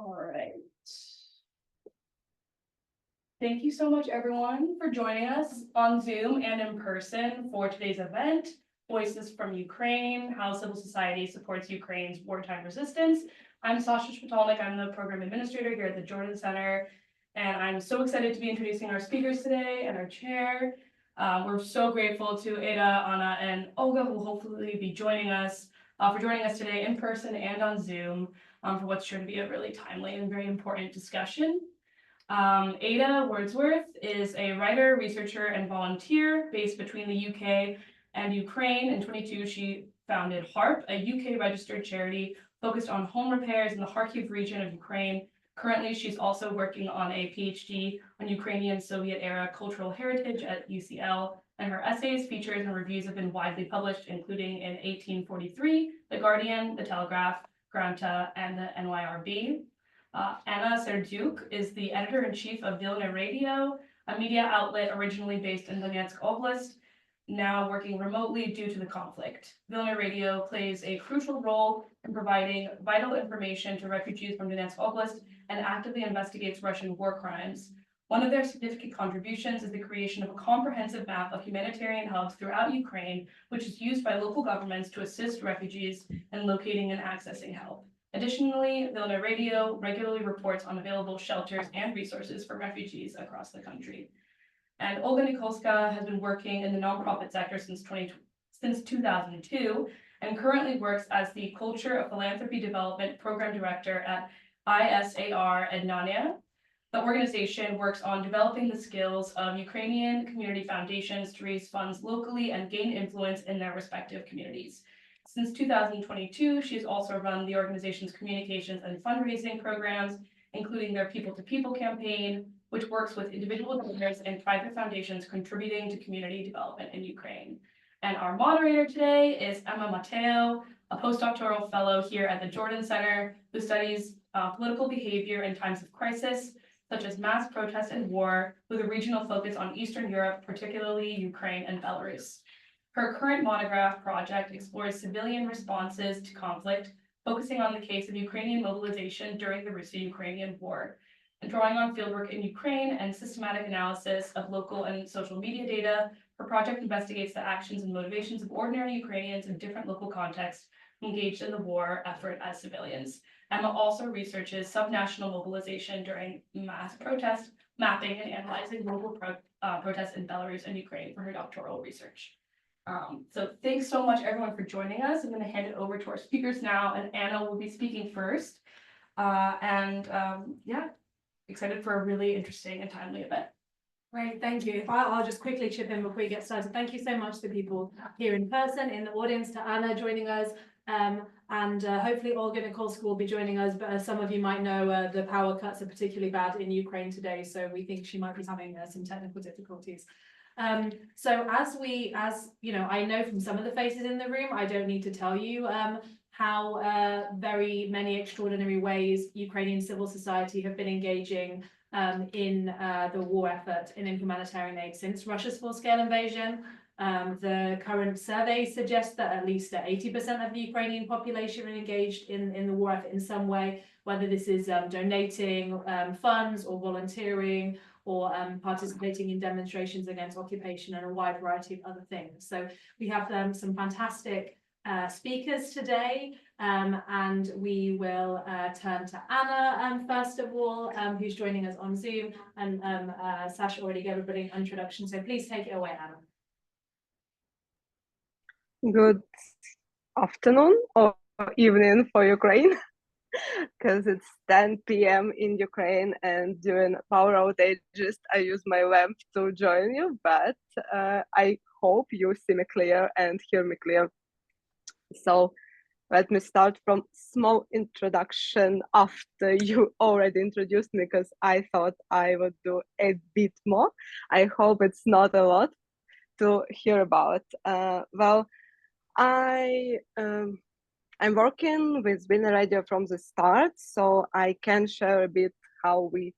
All right. Thank you so much, everyone, for joining us on Zoom and in person for today's event, Voices from Ukraine, How Civil Society Supports Ukraine's Wartime Resistance. I'm Sasha Shpatalnik. I'm the program administrator here at the Jordan Center, and I'm so excited to be introducing our speakers today and our chair. We're so grateful to Ada, Anna, and Olga, who will hopefully be joining us for joining us today in person and on Zoom for what's sure to be a really timely and very important discussion. Ada Wordsworth is a writer, researcher, and volunteer based between the UK and Ukraine. In 2022, she founded HARPP, a UK-registered charity focused on home repairs in the Kharkiv region of Ukraine. Currently, she's also working on a PhD on Ukrainian Soviet-era cultural heritage at UCL, and her essays, features, and reviews have been widely published, including in 1843, The Guardian, The Telegraph, Granta, and the NYRB. Anna Serdiuk is the editor-in-chief of Vilne Radio, a media outlet originally based in Donetsk Oblast, now working remotely due to the conflict. Vilne Radio plays a crucial role in providing vital information to refugees from Donetsk Oblast and actively investigates Russian war crimes. One of their significant contributions is the creation of a comprehensive map of humanitarian hubs throughout Ukraine, which is used by local governments to assist refugees in locating and accessing help. Additionally, Vilne Radio regularly reports on available shelters and resources for refugees across the country. And Olga Nikolska has been working in the nonprofit sector since 2002 and currently works as the Culture of Philanthropy Development Program Director at ISAR Ednania. The organization works on developing the skills of Ukrainian community foundations to raise funds locally and gain influence in their respective communities. Since 2022, she's also run the organization's communications and fundraising programs, including their People-to-People campaign, which works with individual donors and private foundations contributing to community development in Ukraine. And our moderator today is Emma Mateo, a postdoctoral fellow here at the Jordan Center, who studies political behavior in times of crisis, such as mass protest and war, with a regional focus on Eastern Europe, particularly Ukraine and Belarus. Her current monograph project explores civilian responses to conflict, focusing on the case of Ukrainian mobilization during the Russo-Ukrainian War. And drawing on fieldwork in Ukraine and systematic analysis of local and social media data, her project investigates the actions and motivations of ordinary Ukrainians in different local contexts engaged in the war effort as civilians. Emma also researches subnational mobilization during mass protest, mapping and analyzing local protests in Belarus and Ukraine for her doctoral research. So thanks so much, everyone, for joining us. I'm going to hand it over to our speakers now, and Anna will be speaking first. Yeah, excited for a really interesting and timely event. Great, thank you. If I'll just quickly chip in before we get started. Thank you so much to people here in person, in the audience, to Anna joining us, and hopefully Olga Nikolska will be joining us, but as some of you might know, the power cuts are particularly bad in Ukraine today, so we think she might be having some technical difficulties. So as you know, I know from some of the faces in the room, I don't need to tell you how very many extraordinary ways Ukrainian civil society have been engaging in the war effort in humanitarian aid since Russia's full-scale invasion. The current survey suggests that at least 80% of the Ukrainian population are engaged in the war effort in some way, whether this is donating funds or volunteering or participating in demonstrations against occupation and a wide variety of other things. So we have some fantastic speakers today, and we will turn to Anna first of all, who's joining us on Zoom, and Sasha already gave everybody an introduction, so please take it away, Anna. Good afternoon or evening for Ukraine, because it's 10 p.m. in Ukraine, and during power outages I use my lamp to join you, but I hope you see me clear and hear me clear. So let me start from small introduction after you already introduced me, because I thought I would do a bit more. I hope it's not a lot to hear about. Well, I'm working with Vilne Radio from the start, so I can share a bit how we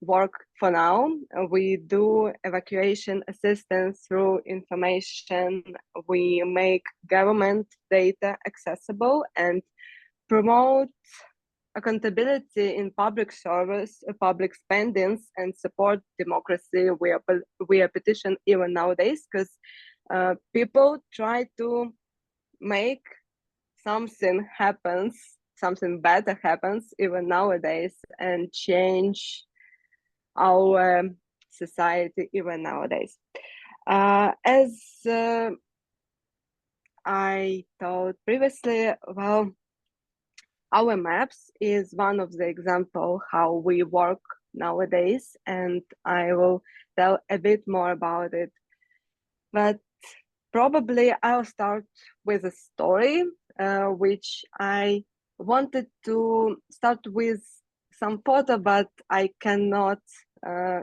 work for now. We do evacuation assistance through information. We make government data accessible and promote accountability in public service, public spendings, and support democracy via petition even nowadays, because people try to make something happens, something better happens even nowadays, and change our society even nowadays. As I told previously, well, our maps is one of the example how we work nowadays, and I will tell a bit more about it. But probably I'll start with a story, which I wanted to start with some photo, but I cannot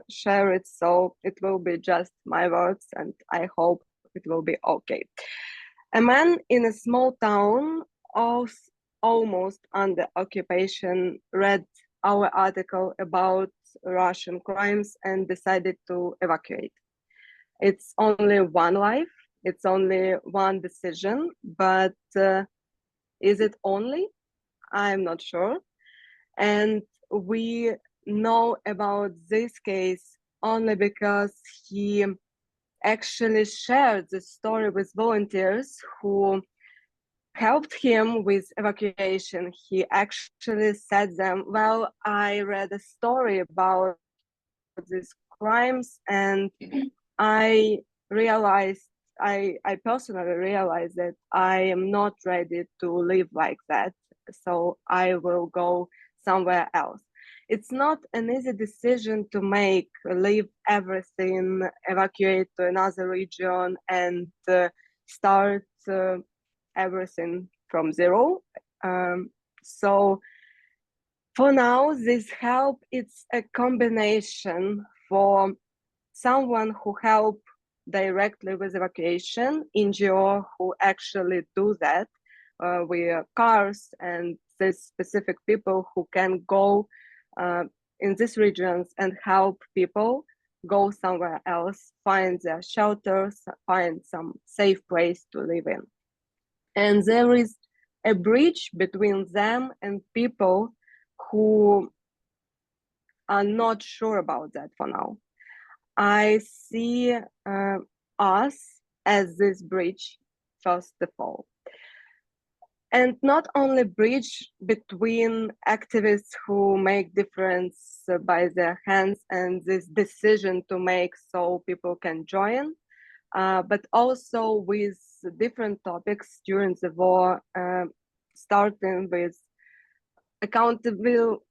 share it, so it will be just my words, and I hope it will be okay. A man in a small town, almost under occupation, read our article about Russian crimes and decided to evacuate. It's only one life, it's only one decision, but is it only? I'm not sure. And we know about this case only because he actually shared the story with volunteers who helped him with evacuation. He actually said them, well, I read a story about these crimes and I realized, I personally realized that I am not ready to live like that. So I will go somewhere else. It's not an easy decision to make, leave everything, evacuate to another region and start everything from zero. So for now, this help, it's a combination for someone who help directly with evacuation, NGO who actually do that with cars, and the specific people who can go in these regions and help people go somewhere else, find their shelters, find some safe place to live in. And there is a bridge between them and people who are not sure about that for now. I see us as this bridge, first of all. And not only bridge between activists who make difference by their hands and this decision to make so people can join, but also with different topics during the war, starting with accountable,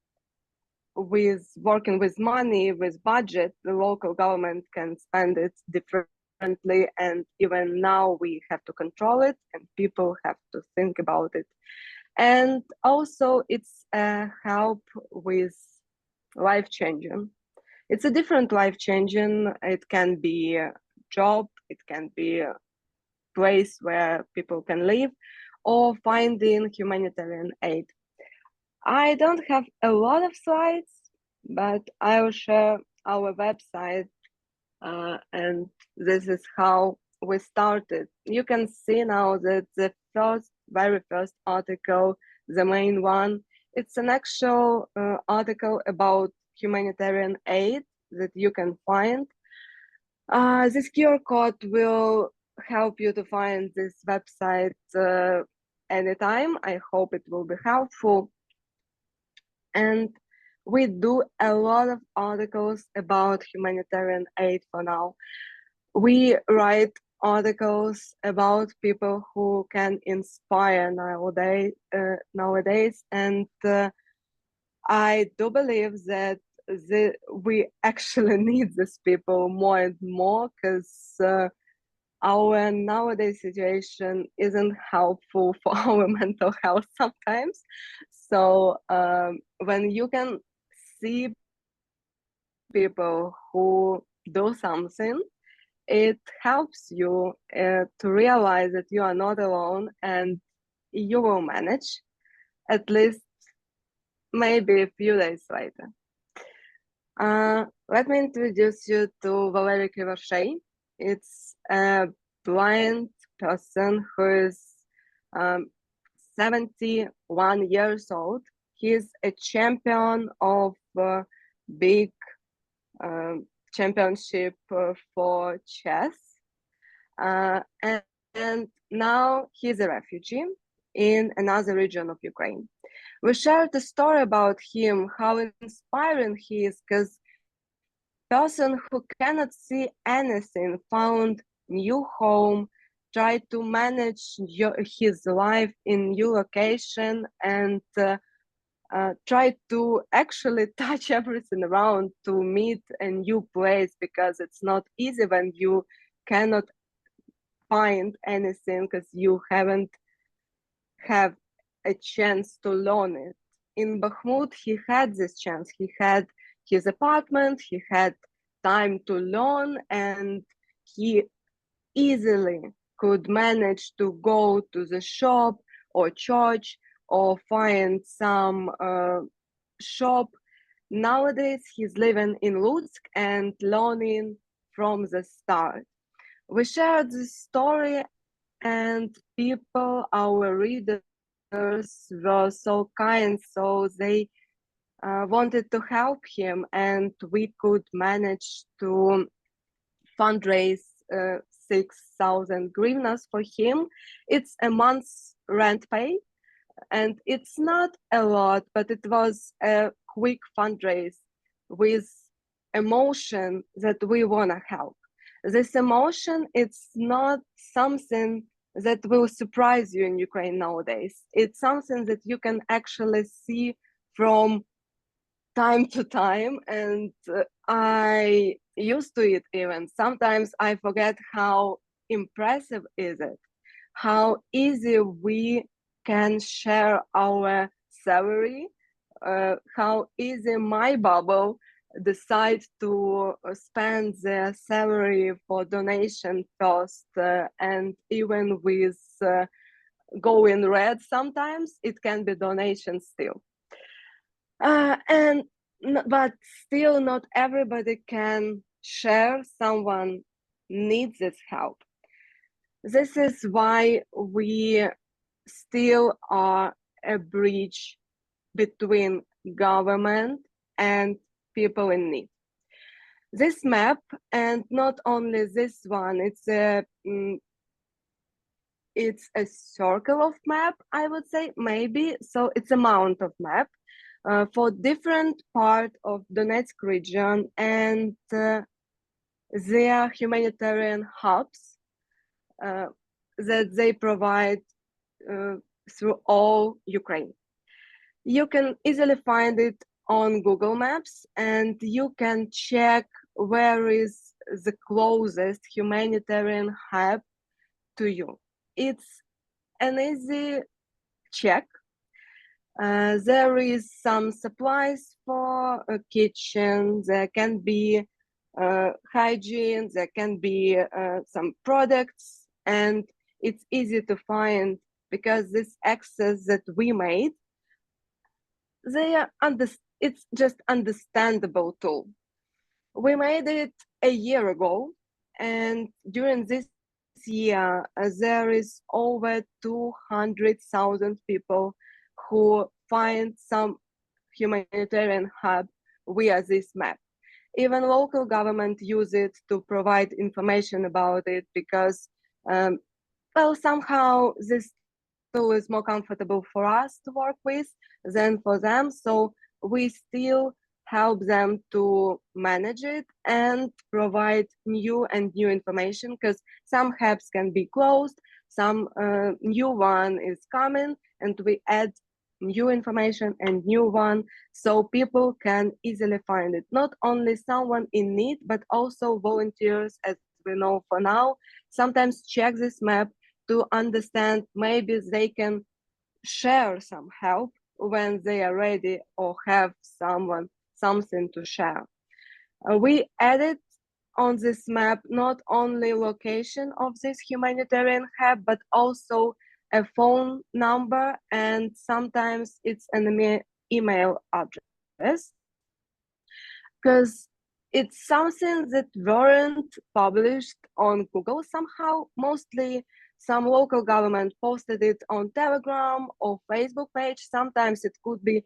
with working with money, with budget. The local government can spend it differently, and even now we have to control it and people have to think about it. And also it's a help with life changing. It's a different life changing. It can be a job, it can be a place where people can live, or finding humanitarian aid. I don't have a lot of slides, but I will share our website, and this is how we started. You can see now that the very first article, the main one, it's an actual article about humanitarian aid that you can find. This QR code will help you to find this website anytime. I hope it will be helpful. And we do a lot of articles about humanitarian aid for now. We write articles about people who can inspire nowadays, and I do believe that we actually need these people more and more, because our nowadays situation isn't helpful for our mental health sometimes. So when you can see people who do something, it helps you to realize that you are not alone and you will manage, at least maybe a few days later. Let me introduce you to Valery Krivoshey. It's a blind person who is 71 years old. He's a champion of big championship for chess. And now he's a refugee in another region of Ukraine. We shared a story about him, how inspiring he is, because person who cannot see anything found new home, tried to manage his life in new location, and tried to actually touch everything around to meet a new place, because it's not easy when you cannot find anything because you haven't have a chance to learn it. In Bakhmut, he had this chance. He had his apartment, he had time to learn, and he easily could manage to go to the shop or church or find some shop. Nowadays, he's living in Lutsk and learning from the start. We shared this story, and people, our readers, were so kind, so they wanted to help him, and we could manage to fundraise 6,000 hryvnias for him. It's a month's rent pay, and it's not a lot, but it was a quick fundraise with emotion that we want to help. This emotion, it's not something that will surprise you in Ukraine nowadays. It's something that you can actually see from time to time, and I used to it even. Sometimes I forget how impressive is it, how easy we can share our salary, how easy my bubble decide to spend their salary for donation first, and even with going red sometimes it can be donation still. But still not everybody can share. Someone needs this help. This is why we still are a bridge between government and people in need. This map, and not only this one, it's a circle of map, I would say, maybe. So it's a mount of map for different part of Donetsk region and their humanitarian hubs that they provide through all Ukraine. You can easily find it on Google Maps, and you can check where is the closest humanitarian hub to you. It's an easy check. There is some supplies for a kitchen, there can be hygiene, there can be some products, and it's easy to find because this access that we made, it's just understandable tool. We made it a year ago, and during this year there is over 200,000 people who find some humanitarian hub via this map. Even local government use it to provide information about it because, well, somehow this tool is more comfortable for us to work with than for them. So we still help them to manage it and provide new information, because some hubs can be closed, some new one is coming, and we add new information and new one so people can easily find it. Not only someone in need, but also volunteers, as we know for now, sometimes check this map to understand maybe they can share some help when they are ready or have something to share. We added on this map not only location of this humanitarian hub, but also a phone number, and sometimes it's an email address, because it's something that weren't published on Google somehow. Mostly some local government posted it on Telegram or Facebook page. Sometimes it could be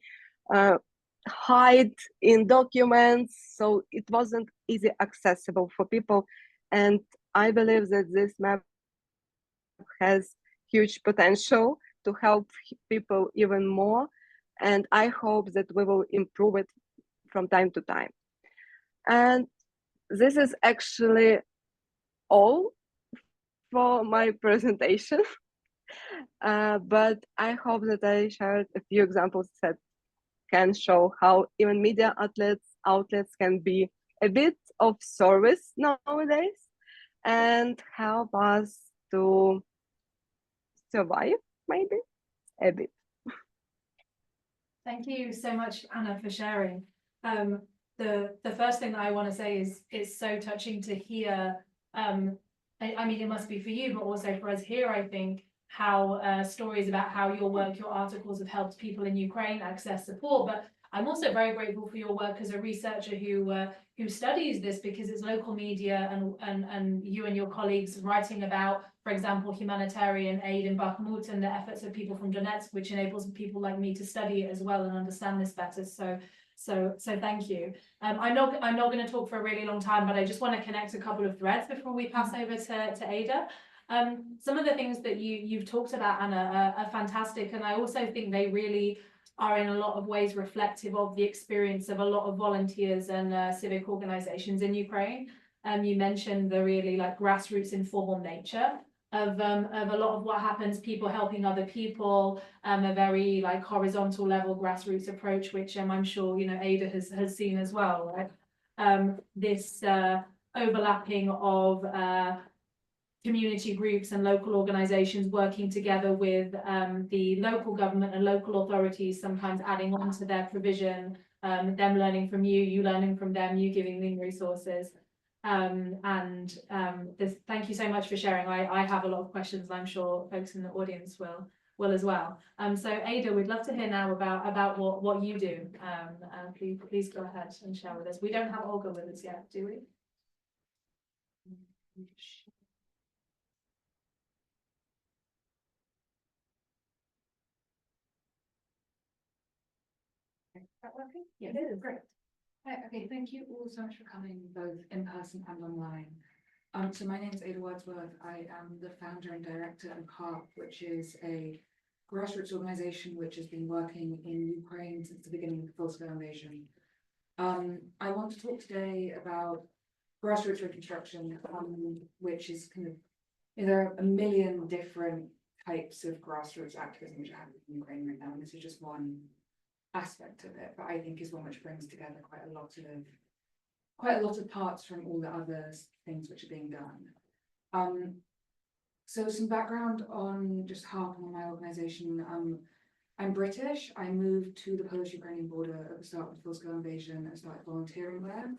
hide in documents, so it wasn't easy accessible for people. And I believe that this map has huge potential to help people even more. And I hope that we will improve it from time to time. And this is actually all for my presentation. But I hope that I shared a few examples that can show how even media outlets can be a bit of service nowadays and help us to survive, maybe a bit. Thank you so much, Anna, for sharing. The first thing that I want to say is it's so touching to hear. I mean, it must be for you, but also for us here, I think, how stories about how your work, your articles have helped people in Ukraine access support. But I'm also very grateful for your work as a researcher who studies this, because it's local media and you and your colleagues writing about, for example, humanitarian aid in Bakhmut and the efforts of people from Donetsk, which enables people like me to study it as well and understand this better. So thank you. I'm not going to talk for a really long time, but I just want to connect a couple of threads before we pass over to Ada. Some of the things that you've talked about, Anna, are fantastic, and I also think they really are in a lot of ways reflective of the experience of a lot of volunteers and civic organizations in Ukraine. You mentioned the really like grassroots informal nature of a lot of what happens, people helping other people, a very like horizontal level grassroots approach, which I'm sure, you know, Ada has seen as well, right? This overlapping of community groups and local organizations working together with the local government and local authorities, sometimes adding on to their provision, them learning from you, you learning from them, you giving them resources. Thank you so much for sharing. I have a lot of questions, and I'm sure folks in the audience will as well. So Ada, we'd love to hear now about what you do. Please go ahead and share with us. We don't have Olga with us yet, do we? Is that working? Yeah, it is. Great. Hi, okay, thank you all so much for coming, both in person and online. So my name is Ada Wordsworth. I am the founder and director of KHARPP, which is a grassroots organization which has been working in Ukraine since the beginning of the full-scale invasion. I want to talk today about grassroots reconstruction, which is kind of, you know, there are a million different types of grassroots activism which are happening in Ukraine right now, and this is just one aspect of it, but I think is one which brings together quite a lot of parts from all the other things which are being done. So some background on just HARPP and my organization. I'm British. I moved to the Polish-Ukrainian border at the start of the full-scale invasion and started volunteering there.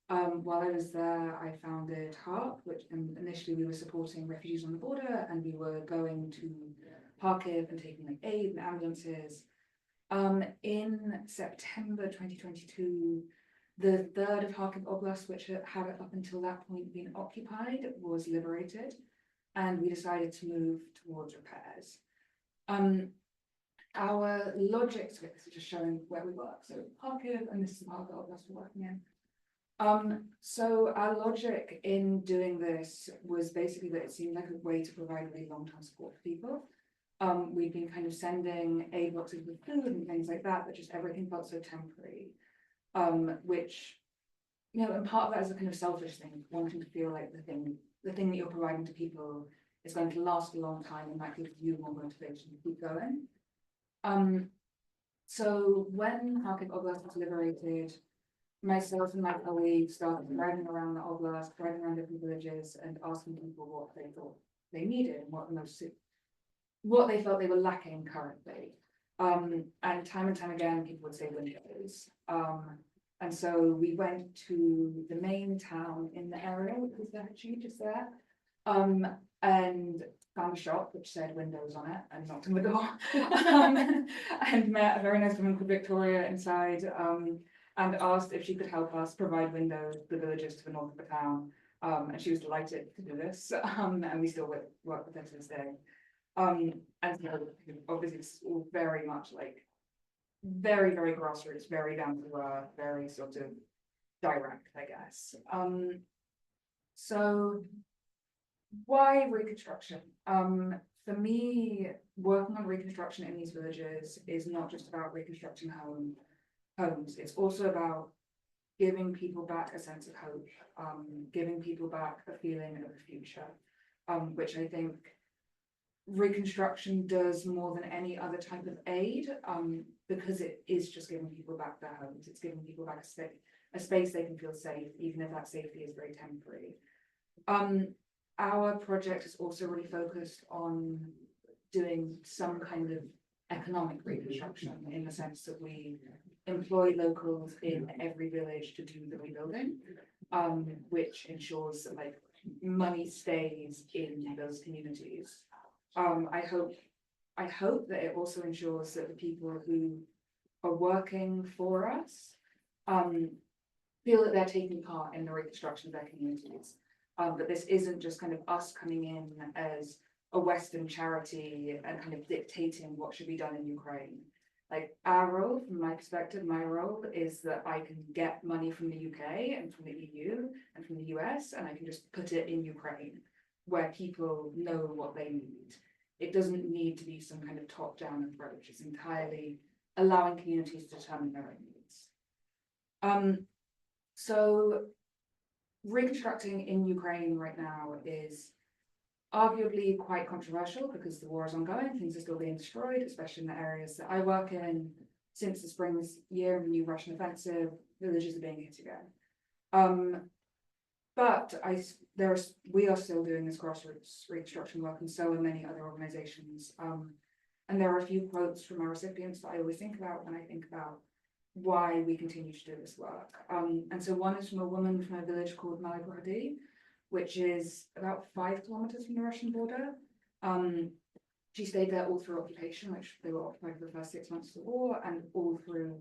While I was there, I founded HARPP, which initially we were supporting refugees on the border, and we were going to Kharkiv and taking like aid and ambulances. In September 2022, the third of Kharkiv Oblast, which had up until that point been occupied, was liberated, and we decided to move towards repairs. Our logic, so this is just showing where we work. So Kharkiv, and this is the Kharkiv Oblast we're working in. So our logic in doing this was basically that it seemed like a way to provide really long-term support for people. We've been kind of sending aid boxes with food and things like that, but just everything felt so temporary. Which, you know, and part of that is a kind of selfish thing, wanting to feel like the thing that you're providing to people is going to last a long time, and that gives you more motivation to keep going. So when Kharkiv Oblast was liberated, myself and my colleagues started driving around the Oblast, driving around different villages and asking people what they thought they needed and what they felt they were lacking currently. And time again, people would say windows. And so we went to the main town in the area, which was actually just there, and found a shop which said windows on it, and knocked on the door, and met a very nice woman called Victoria inside, and asked if she could help us provide windows to the villages to the north of the town. And she was delighted to do this, and we still work with her to this day. And so obviously it's all very much like very, very grassroots, very down to earth, very sort of direct, I guess. So why reconstruction? For me, working on reconstruction in these villages is not just about reconstructing homes. It's also about giving people back a sense of hope, giving people back a feeling of the future, which I think reconstruction does more than any other type of aid, because it is just giving people back their homes. It's giving people back a space they can feel safe, even if that safety is very temporary. Our project is also really focused on doing some kind of economic reconstruction, in the sense that we employ locals in every village to do the rebuilding, which ensures that like money stays in those communities. I hope that it also ensures that the people who are working for us feel that they're taking part in the reconstruction of their communities. But this isn't just kind of us coming in as a Western charity and kind of dictating what should be done in Ukraine. Like our role, from my perspective, my role is that I can get money from the UK and from the EU and from the US, and I can just put it in Ukraine, where people know what they need. It doesn't need to be some kind of top-down approach. It's entirely allowing communities to determine their own needs. So reconstructing in Ukraine right now is arguably quite controversial because the war is ongoing, things are still being destroyed, especially in the areas that I work in. Since the spring this year of the new Russian offensive, villages are being hit again. But we are still doing this grassroots reconstruction work, and so are many other organizations. And there are a few quotes from our recipients that I always think about when I think about why we continue to do this work. And so one is from a woman from a village called Malagorody, which is about 5 kilometers from the Russian border. She stayed there all through occupation, which they were occupied for the first 6 months of the war, and all through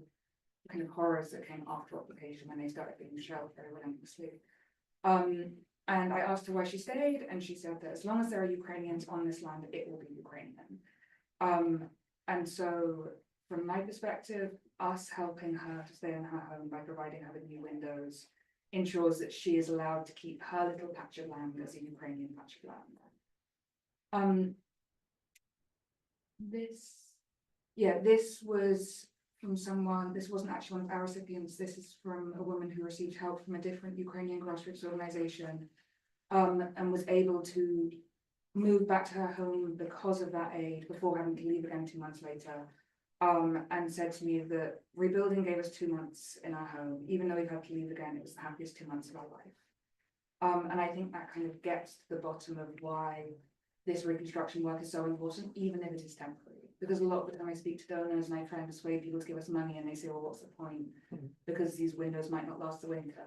the kind of horrors that came after occupation when they started being shelled very relentlessly. And I asked her why she stayed, and she said that as long as there are Ukrainians on this land, it will be Ukrainian. And so from my perspective, us helping her to stay in her home by providing her with new windows ensures that she is allowed to keep her little patch of land as a Ukrainian patch of land. This was from someone, this wasn't actually one of our recipients, this is from a woman who received help from a different Ukrainian grassroots organization, and was able to move back to her home because of that aid before having to leave again 2 months later. And said to me that rebuilding gave us 2 months in our home. Even though we've had to leave again, it was the happiest 2 months of our life. And I think that kind of gets to the bottom of why this reconstruction work is so important, even if it is temporary. Because a lot of the time I speak to donors and I try and persuade people to give us money, and they say, well, what's the point? Because these windows might not last the winter.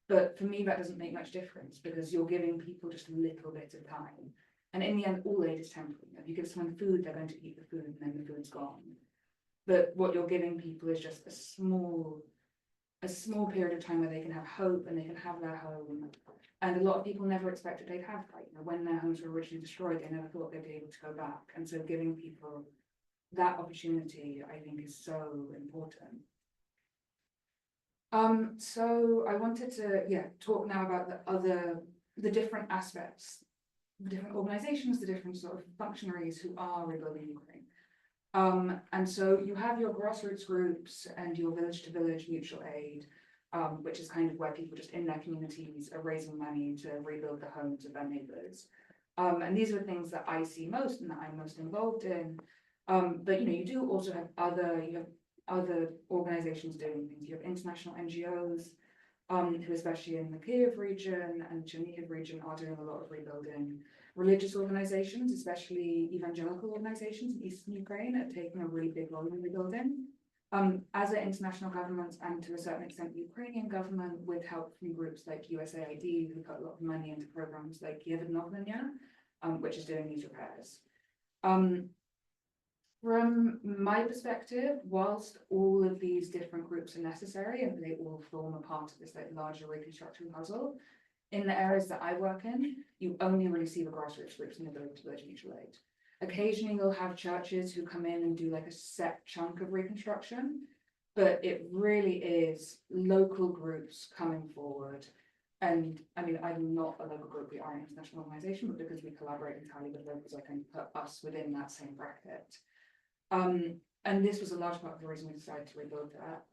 But for me, that doesn't make much difference, because you're giving people just a little bit of time. And in the end, all aid is temporary. If you give someone food, they're going to eat the food, and then the food's gone. But what you're giving people is just a small period of time where they can have hope and they can have their home. And a lot of people never expected they'd have that. You know, when their homes were originally destroyed, they never thought they'd be able to go back. And so giving people that opportunity, I think, is so important. So I wanted to talk now about the different aspects, the different organizations, the different sort of functionaries who are rebuilding Ukraine. And so you have your grassroots groups and your village to village mutual aid, which is kind of where people just in their communities are raising money to rebuild the homes of their neighbors. And these are things that I see most and that I'm most involved in. But you do also have other organizations doing things. You have international NGOs, who especially in the Kyiv region and Chernihiv region are doing a lot of rebuilding. Religious organizations, especially evangelical organizations in eastern Ukraine, are taking a really big role in rebuilding. As are international governments and to a certain extent the Ukrainian government, with help from groups like USAID, who put a lot of money into programs like Yevadnovlenia, which is doing these repairs. From my perspective, whilst all of these different groups are necessary and they all form a part of this larger reconstruction puzzle, in the areas that I work in, you only really see the grassroots groups in the village mutual aid. Occasionally you'll have churches who come in and do like a set chunk of reconstruction, but it really is local groups coming forward. And I mean, I'm not a local group, we are an international organization, but because we collaborate entirely with locals, I can put us within that same bracket. And this was a large part of the reason we decided to rebuild that.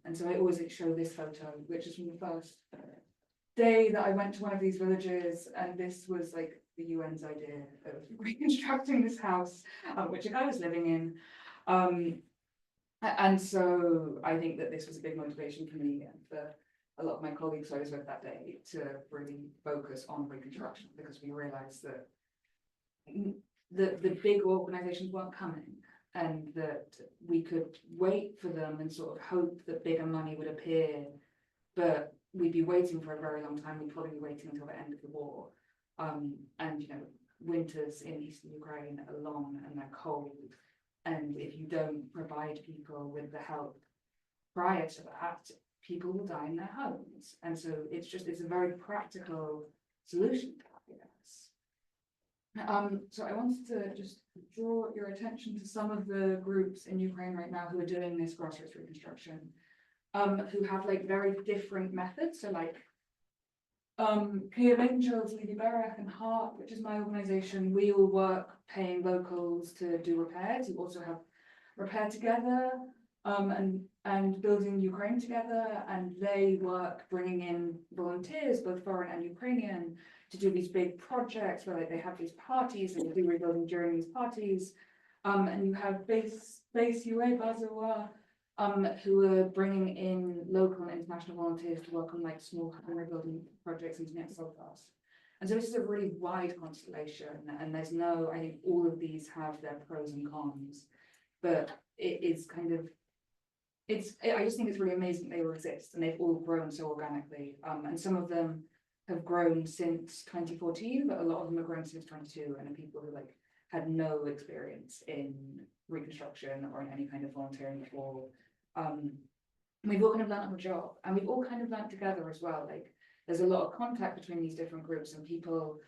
And so I always show this photo, which is from the first day that I went to one of these villages, and this was like the UN's idea of reconstructing this house, which a guy was living in. And so I think that this was a big motivation for me and for a lot of my colleagues I was with that day to really focus on reconstruction, because we realized that the big organizations weren't coming, and that we could wait for them and sort of hope that bigger money would appear, but we'd be waiting for a very long time. We'd probably be waiting until the end of the war. And you know, winters in eastern Ukraine are long and they're cold, and if you don't provide people with the help prior to that, people will die in their homes. And so it's a very practical solution to happiness. So I wanted to just draw your attention to some of the groups in Ukraine right now who are doing this grassroots reconstruction, who have like very different methods. So like KHARPP, and KHARPP, which is my organization, we all work paying locals to do repairs. We also have Repair Together, and Building Ukraine Together, and they work bringing in volunteers, both foreign and Ukrainian, to do these big projects where like they have these parties and they do rebuilding during these parties. And you have Base UA Bazawa, who are bringing in local and international volunteers to work on like small rebuilding projects into next Solfast. And so this is a really wide constellation, and I think all of these have their pros and cons, but it is kind of, I just think it's really amazing they all exist, and they've all grown so organically. And some of them have grown since 2014, but a lot of them have grown since 22, and are people who like had no experience in reconstruction or in any kind of volunteering before. We've all kind of learned on the job, and we've all kind of learned together as well. Like there's a lot of contact between these different groups and people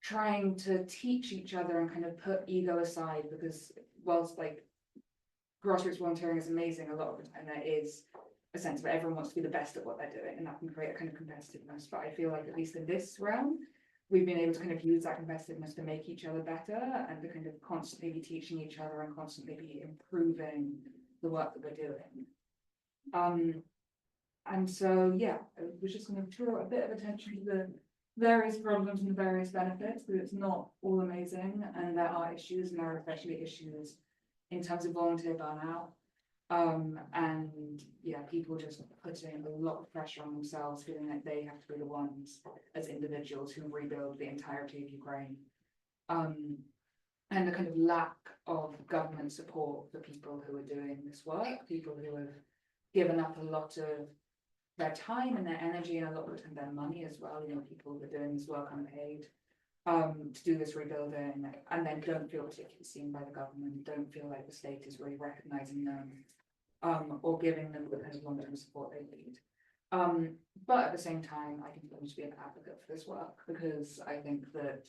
trying to teach each other and kind of put ego aside, because whilst like grassroots volunteering is amazing, a lot of the time there is a sense of everyone wants to be the best at what they're doing, and that can create a kind of competitiveness. But I feel like at least in this realm, we've been able to kind of use that competitiveness to make each other better, and to kind of constantly be teaching each other and constantly be improving the work that we're doing. And so, yeah, I was just going to draw a bit of attention to the various problems and the various benefits, because it's not all amazing, and there are issues, and there are especially issues in terms of volunteer burnout. And yeah, people just putting a lot of pressure on themselves, feeling like they have to be the ones as individuals who rebuild the entirety of Ukraine. And the kind of lack of government support for people who are doing this work, people who have given up a lot of their time and their energy, and a lot of the time their money as well, you know, people who are doing this work unpaid, to do this rebuilding, and then don't feel particularly seen by the government, don't feel like the state is really recognizing them, or giving them the kind of long-term support they need. But at the same time, I continue to be an advocate for this work, because I think that,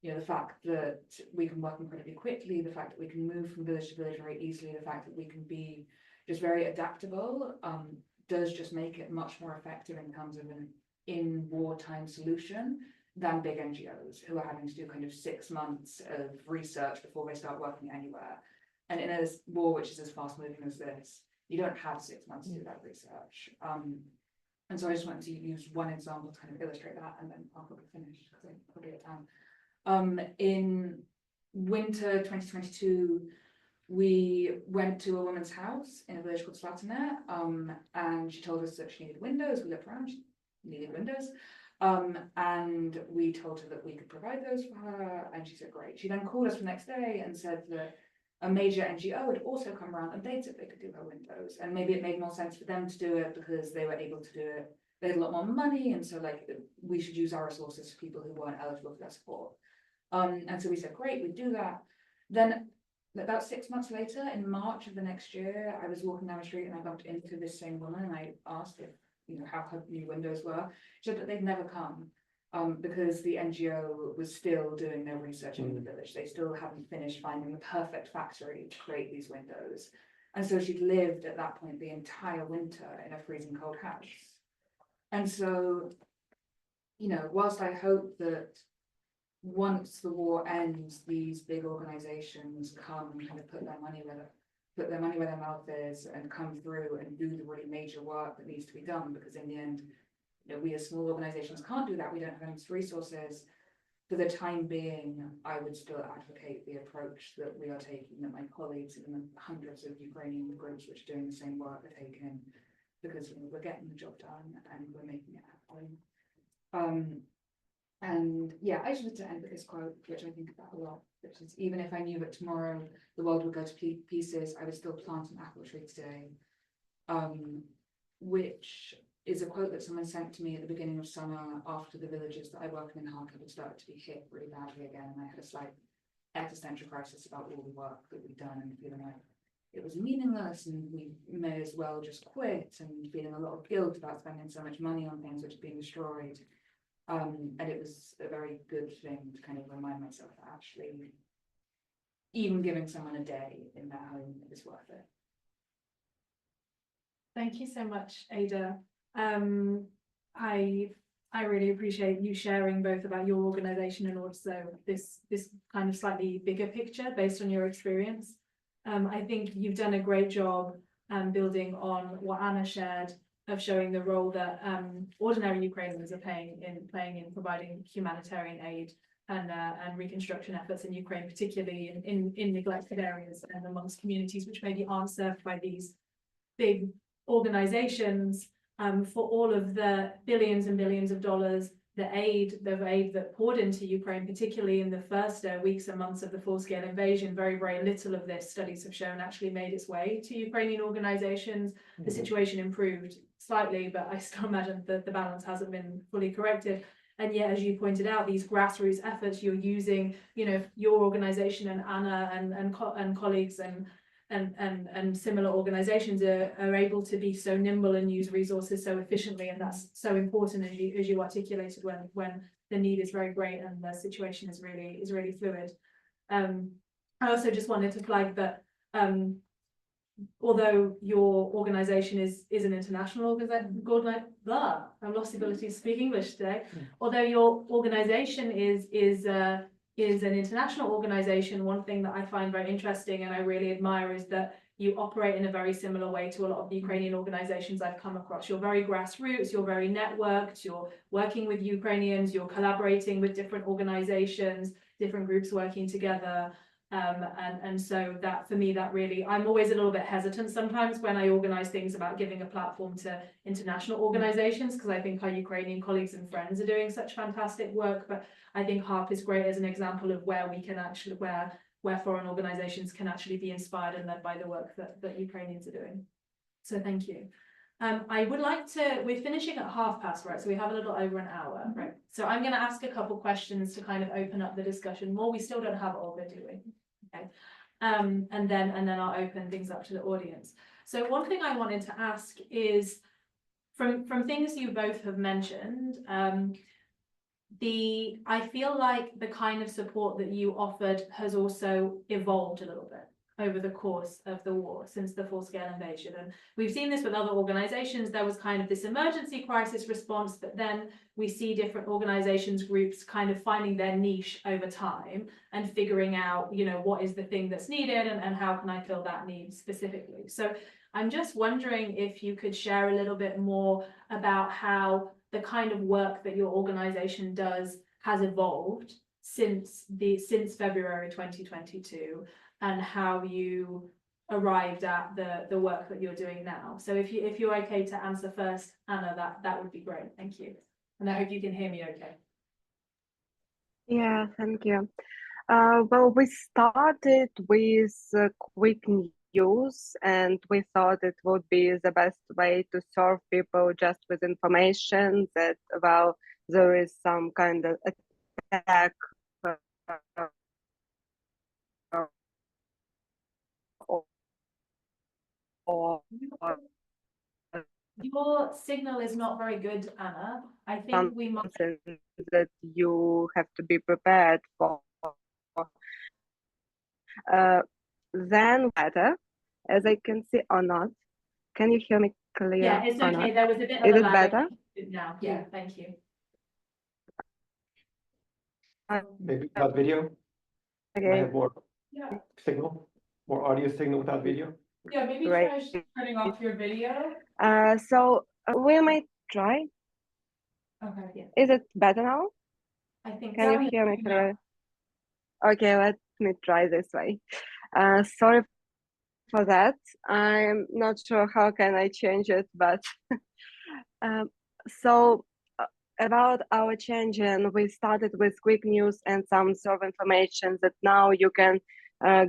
you know, the fact that we can work incredibly quickly, the fact that we can move from village to village very easily, the fact that we can be just very adaptable, does just make it much more effective in terms of an in wartime solution than big NGOs who are having to do kind of 6 months of research before they start working anywhere. And in a war which is as fast moving as this, you don't have 6 months to do that research. And so I just wanted to use one example to kind of illustrate that, and then I'll probably finish because I'm probably at time. In winter 2022, we went to a woman's house in a village called Slavic, and she told us that she needed windows. We looked around, she needed windows. And we told her that we could provide those for her, and she said great. She then called us the next day and said that a major NGO had also come around, and they said they could do her windows, and maybe it made more sense for them to do it because they were able to do it. They had a lot more money, and so like we should use our resources for people who weren't eligible for their support. And so we said great, we'd do that. Then about 6 months later, in March of the next year, I was walking down the street and I bumped into this same woman, and I asked if how her new windows were. She said that they'd never come because the NGO was still doing their research in the village. They still hadn't finished finding the perfect factory to create these windows. And so she'd lived at that point the entire winter in a freezing cold house. And so, whilst I hope that once the war ends, these big organizations come and kind of put their money where their mouth is and come through and do the really major work that needs to be done, because in the end, we as small organizations can't do that. We don't have enough resources. For the time being, I would still advocate the approach that we are taking, that my colleagues in the hundreds of Ukrainian groups which are doing the same work are taking, because we're getting the job done and we're making it happen. And yeah, I just wanted to end with this quote, which I think about a lot, which is, even if I knew that tomorrow the world would go to pieces, I would still plant an apple tree today. Which is a quote that someone sent to me at the beginning of summer after the villages that I work in Kharkiv had started to be hit really badly again. And I had a slight existential crisis about all the work that we'd done and feeling like it was meaningless and we may as well just quit, and feeling a lot of guilt about spending so much money on things which are being destroyed. And it was a very good thing to kind of remind myself that actually even giving someone a day in their home is worth it. Thank you so much, Ada. I really appreciate you sharing both about your organization and also this kind of slightly bigger picture based on your experience. I think you've done a great job building on what Anna shared, of showing the role that ordinary Ukrainians are playing in providing humanitarian aid and reconstruction efforts in Ukraine, particularly in neglected areas and amongst communities which maybe aren't served by these big organizations, for all of the billions and billions of dollars, the aid that poured into Ukraine, particularly in the first weeks and months of the full-scale invasion. Very, very little of this, studies have shown, actually made its way to Ukrainian organizations. The situation improved slightly, but I still imagine that the balance hasn't been fully corrected. And yet, as you pointed out, these grassroots efforts you're using, your organization and Anna and colleagues and similar organizations are able to be so nimble and use resources so efficiently, and that's so important, as you articulated, when the need is very great and the situation is really fluid. I also just wanted to flag that although your organization is an international organization, I've lost the ability to speak English today. Although your organization is an international organization, one thing that I find very interesting and I really admire is that you operate in a very similar way to a lot of the Ukrainian organizations I've come across. You're very grassroots, you're very networked, you're working with Ukrainians, you're collaborating with different organizations, different groups working together. And so that, for me, that really, I'm always a little bit hesitant sometimes when I organize things about giving a platform to international organizations, because I think our Ukrainian colleagues and friends are doing such fantastic work. But I think HARPP is great as an example of where we can actually, where foreign organizations can actually be inspired and led by the work that Ukrainians are doing. So thank you. I would like to, we're finishing at 12:30, right? So we have a little over an hour, right? So I'm going to ask a couple questions to kind of open up the discussion more. We still don't have Olga, do we? Okay. And then I'll open things up to the audience. So one thing I wanted to ask is, from things you both have mentioned, I feel like the kind of support that you offered has also evolved a little bit over the course of the war, since the full-scale invasion. And we've seen this with other organizations. There was kind of this emergency crisis response, but then we see different organizations, groups kind of finding their niche over time and figuring out, what is the thing that's needed and how can I fill that need specifically. So I'm just wondering if you could share a little bit more about how the kind of work that your organization does has evolved since February 2022, and how you arrived at the work that you're doing now. So if you're okay to answer first, Anna, that would be great. Thank you. And I hope you can hear me okay. Yeah, thank you. Well, we started with quick news, and we thought it would be the best way to serve people just with information that, well, there is some kind of attack or Your signal is not very good, Anna. I think we might. something that you have to be prepared for. Then better, as I can see or not. Can you hear me clear Yeah, it's or not? okay. There was a bit of Is a it lag. better? Now, Yeah. thank you. Maybe without video, might Okay, have more Yeah, signal, more audio signal without video. yeah, maybe Great. try turning off your video. So we might try. Okay. Yeah, Is it better now? I think Can so. you hear me Yeah. clearly? Okay, let me try this way. Sorry for that. I'm not sure how can I change it, but um, so about our changing, we started with quick news and some sort of information that now you can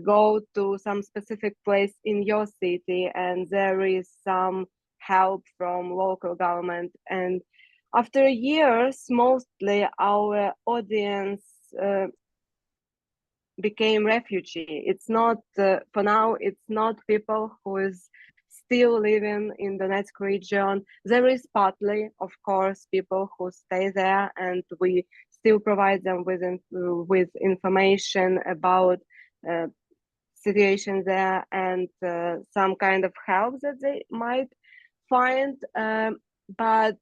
go to some specific place in your city and there is some help from local government. And after years, mostly our audience became refugee. It's not for now. It's not people who is still living in the Donetsk region. There is partly, of course, people who stay there, and we still provide them with information about situation there and some kind of help that they might find. But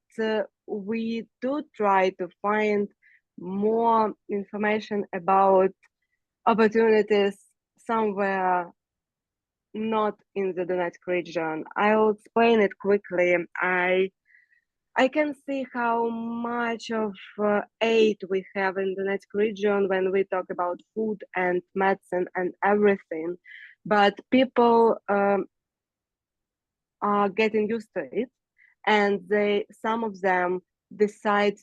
we do try to find more information about opportunities somewhere not in the Donetsk region. I'll explain it quickly. I can see how much of aid we have in the Donetsk region when we talk about food and medicine and everything, but people are getting used to it, and some of them decide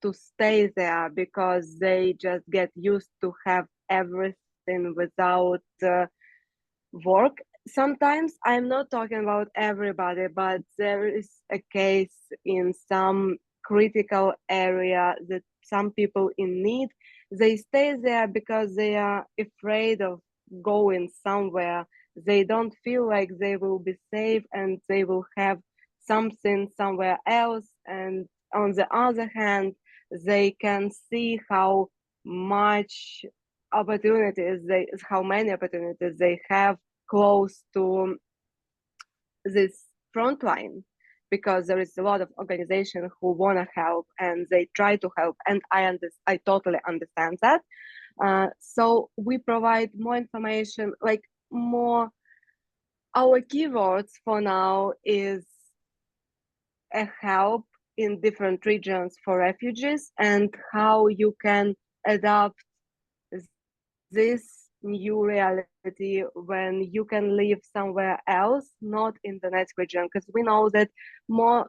to stay there because they just get used to have everything without work. Sometimes I'm not talking about everybody, but there is a case in some critical area that some people in need, they stay there because they are afraid of going somewhere. They don't feel like they will be safe and they will have something somewhere else. And on the other hand, they can see how much how many opportunities they have close to this front line, because there is a lot of organizations who want to help and they try to help, and I totally understand that. So we provide more information, like more. Our keywords for now is a help in different regions for refugees and how you can adapt this new reality when you can live somewhere else, not in the Donetsk region, because we know that more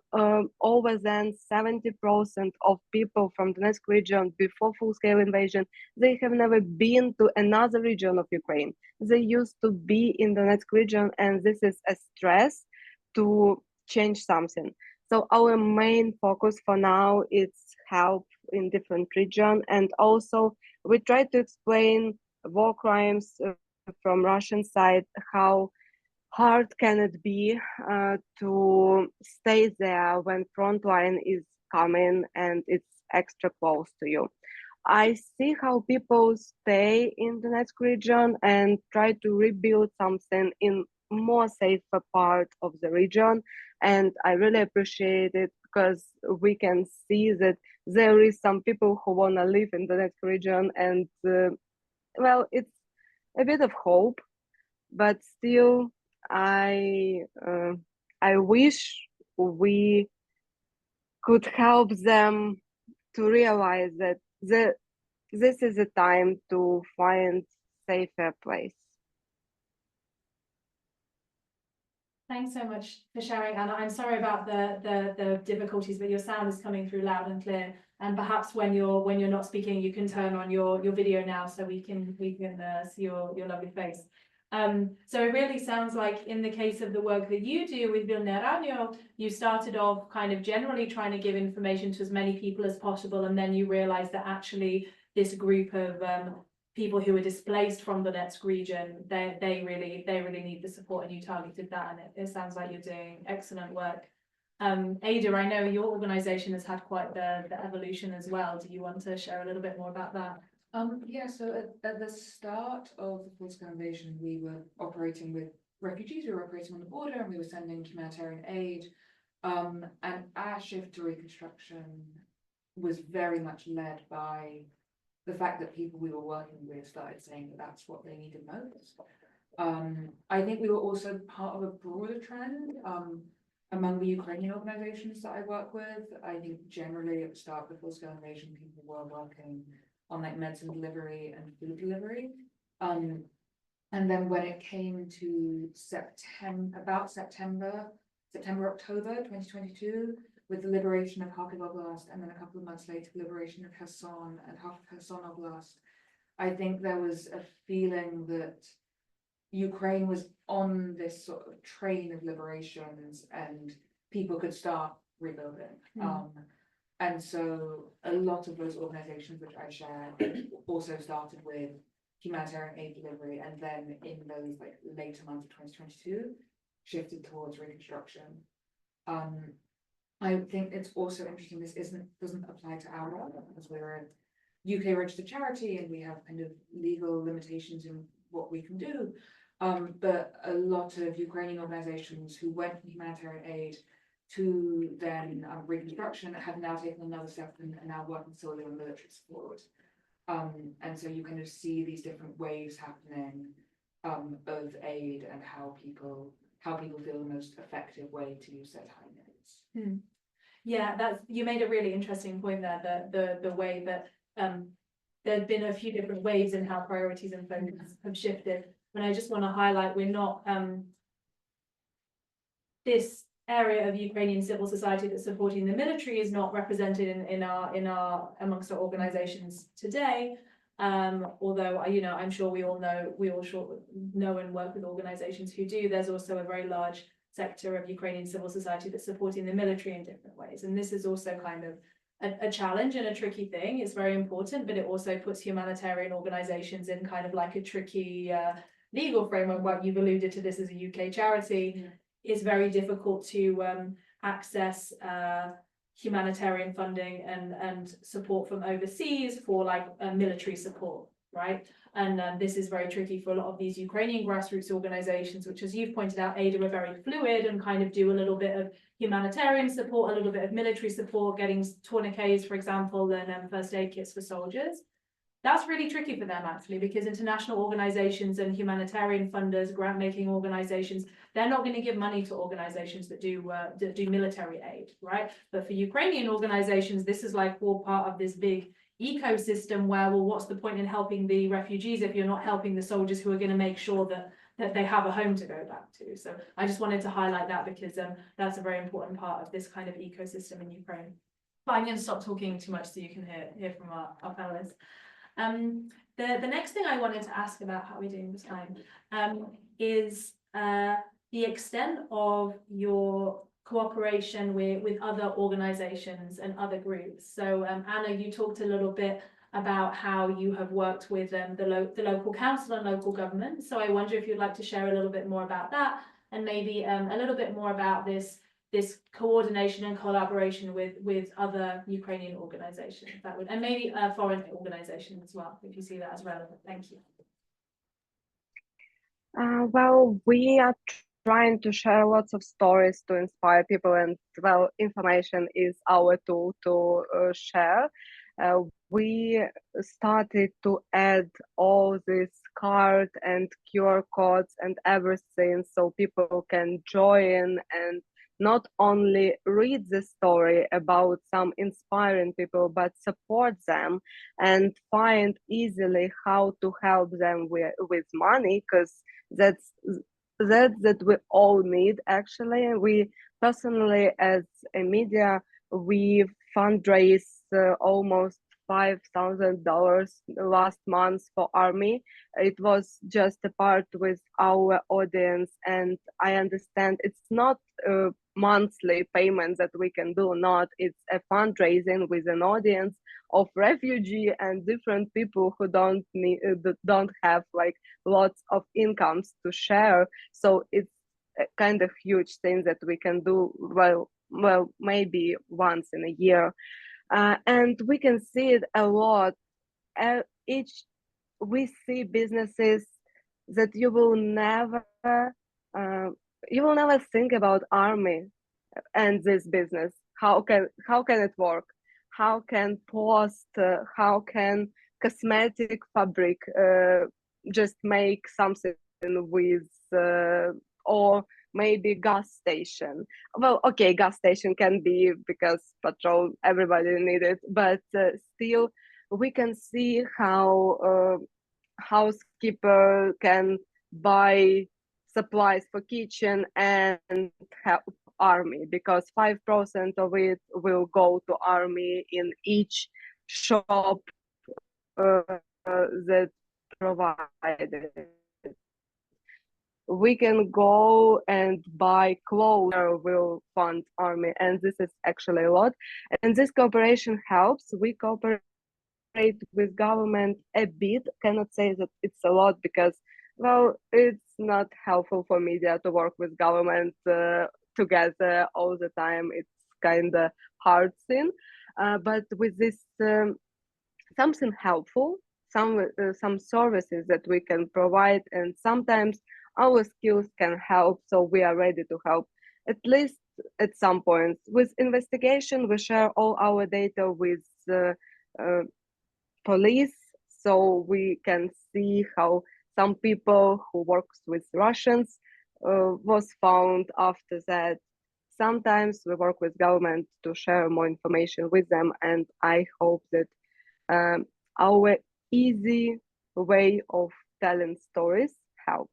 over than 70% of people from the Donetsk region before full-scale invasion, they have never been to another region of Ukraine. They used to be in the Donetsk region, and this is a stress to change something. So our main focus for now is help in different regions, and also we try to explain war crimes from Russian side, how hard can it be to stay there when frontline is coming and it's extra close to you. I see how people stay in the Donetsk region and try to rebuild something in more safer part of the region, and I really appreciate it because we can see that there is some people who want to live in the Donetsk region, and well, it's a bit of hope, but still, I wish we could help them to realize that this is a time to find safer place. Thanks so much for sharing, Anna. I'm sorry about the difficulties, but your sound is coming through loud and clear. And perhaps when you're not speaking, you can turn on your video now so we can see your lovely face. So it really sounds like in the case of the work that you do with Vilne, you started off kind of generally trying to give information to as many people as possible, and then you realized that actually this group of people who were displaced from the Donetsk region, they really need the support, and you targeted that, and it sounds like you're doing excellent work. Ada, I know your organization has had quite the evolution as well. Do you want to share a little bit more about that? Yeah, so at the start of the full-scale invasion, we were operating with refugees, we were operating on the border, and we were sending humanitarian aid. And our shift to reconstruction was very much led by the fact that people we were working with started saying that that's what they needed most. I think we were also part of a broader trend among the Ukrainian organizations that I work with. I think generally at the start of the full-scale invasion, people were working on like medicine delivery and food delivery. And then when it came to September, October 2022, with the liberation of Kharkiv Oblast, and then a couple of months later, the liberation of Kherson and half of Kherson Oblast, I think there was a feeling that Ukraine was on this sort of train of liberations and people could start rebuilding. And so a lot of those organizations which I share also started with humanitarian aid delivery, and then in those like later months of 2022 shifted towards reconstruction. I think it's also interesting, this doesn't apply to our role, because we're a UK registered charity and we have kind of legal limitations in what we can do. But a lot of Ukrainian organizations who went from humanitarian aid to then reconstruction have now taken another step and are now working solely on military support. And so you kind of see these different waves happening of aid and how people feel the most effective way to use their time is. Yeah, you made a really interesting point there, the way that there've been a few different waves in how priorities and focus have shifted. And I just want to highlight, we're not this area of Ukrainian civil society that's supporting the military is not represented in our amongst our organizations today. Although I'm sure we all know and work with organizations who do. There's also a very large sector of Ukrainian civil society that's supporting the military in different ways, and this is also kind of a challenge and a tricky thing. It's very important, but it also puts humanitarian organizations in kind of like a tricky legal framework. Well, you've alluded to this as a UK charity. It's very difficult to access humanitarian funding and support from overseas for like military support, right? And this is very tricky for a lot of these Ukrainian grassroots organizations, which, as you've pointed out, Ada, are very fluid and kind of do a little bit of humanitarian support, a little bit of military support, getting tourniquets, for example, and first aid kits for soldiers. That's really tricky for them, actually, because international organizations and humanitarian funders, grant-making organizations, they're not going to give money to organizations that do military aid, right? But for Ukrainian organizations, this is like all part of this big ecosystem where, well, what's the point in helping the refugees if you're not helping the soldiers who are going to make sure that they have a home to go back to? So I just wanted to highlight that because that's a very important part of this kind of ecosystem in Ukraine. But I'm going to stop talking too much so you can hear from our panelists. The next thing I wanted to ask about, how we're doing this time, is the extent of your cooperation with other organizations and other groups. So Anna, you talked a little bit about how you have worked with the local council and local government. So I wonder if you'd like to share a little bit more about that, and maybe a little bit more about this coordination and collaboration with other Ukrainian organizations, and maybe foreign organizations as well, if you see that as relevant. Thank you. Well, we are trying to share lots of stories to inspire people, and well, information is our tool to share. We started to add all these cards and QR codes and everything so people can join and not only read the story about some inspiring people, but support them and find easily how to help them with money, because that's that we all need. Actually, we personally, as a media, we fundraise almost $5,000 last month for army. It was just a part with our audience, and I understand it's not a monthly payment that we can do. Not, it's a fundraising with an audience of refugee and different people who don't have like lots of incomes to share. So it's a kind of huge thing that we can do well, maybe once in a year. And we can see it a lot. We see businesses that you will never think about army and this business. How can it work? How can how can cosmetic fabric just make something with or maybe gas station? Well, okay, gas station can be because petrol, everybody need it, but still we can see how housekeeper can buy supplies for kitchen and help army, because 5% of it will go to army in each shop that provided. We can go and buy clothes will fund army, and this is actually a lot. And this cooperation helps. We cooperate with government a bit. Cannot say that it's a lot because, well, it's not helpful for media to work with government together all the time. It's kind of hard thing, but with this something helpful, some services that we can provide, and sometimes our skills can help, so we are ready to help at least at some point. With investigation, we share all our data with police, so we can see how some people who works with Russians was found after that. Sometimes we work with government to share more information with them, and I hope that our easy way of telling stories help,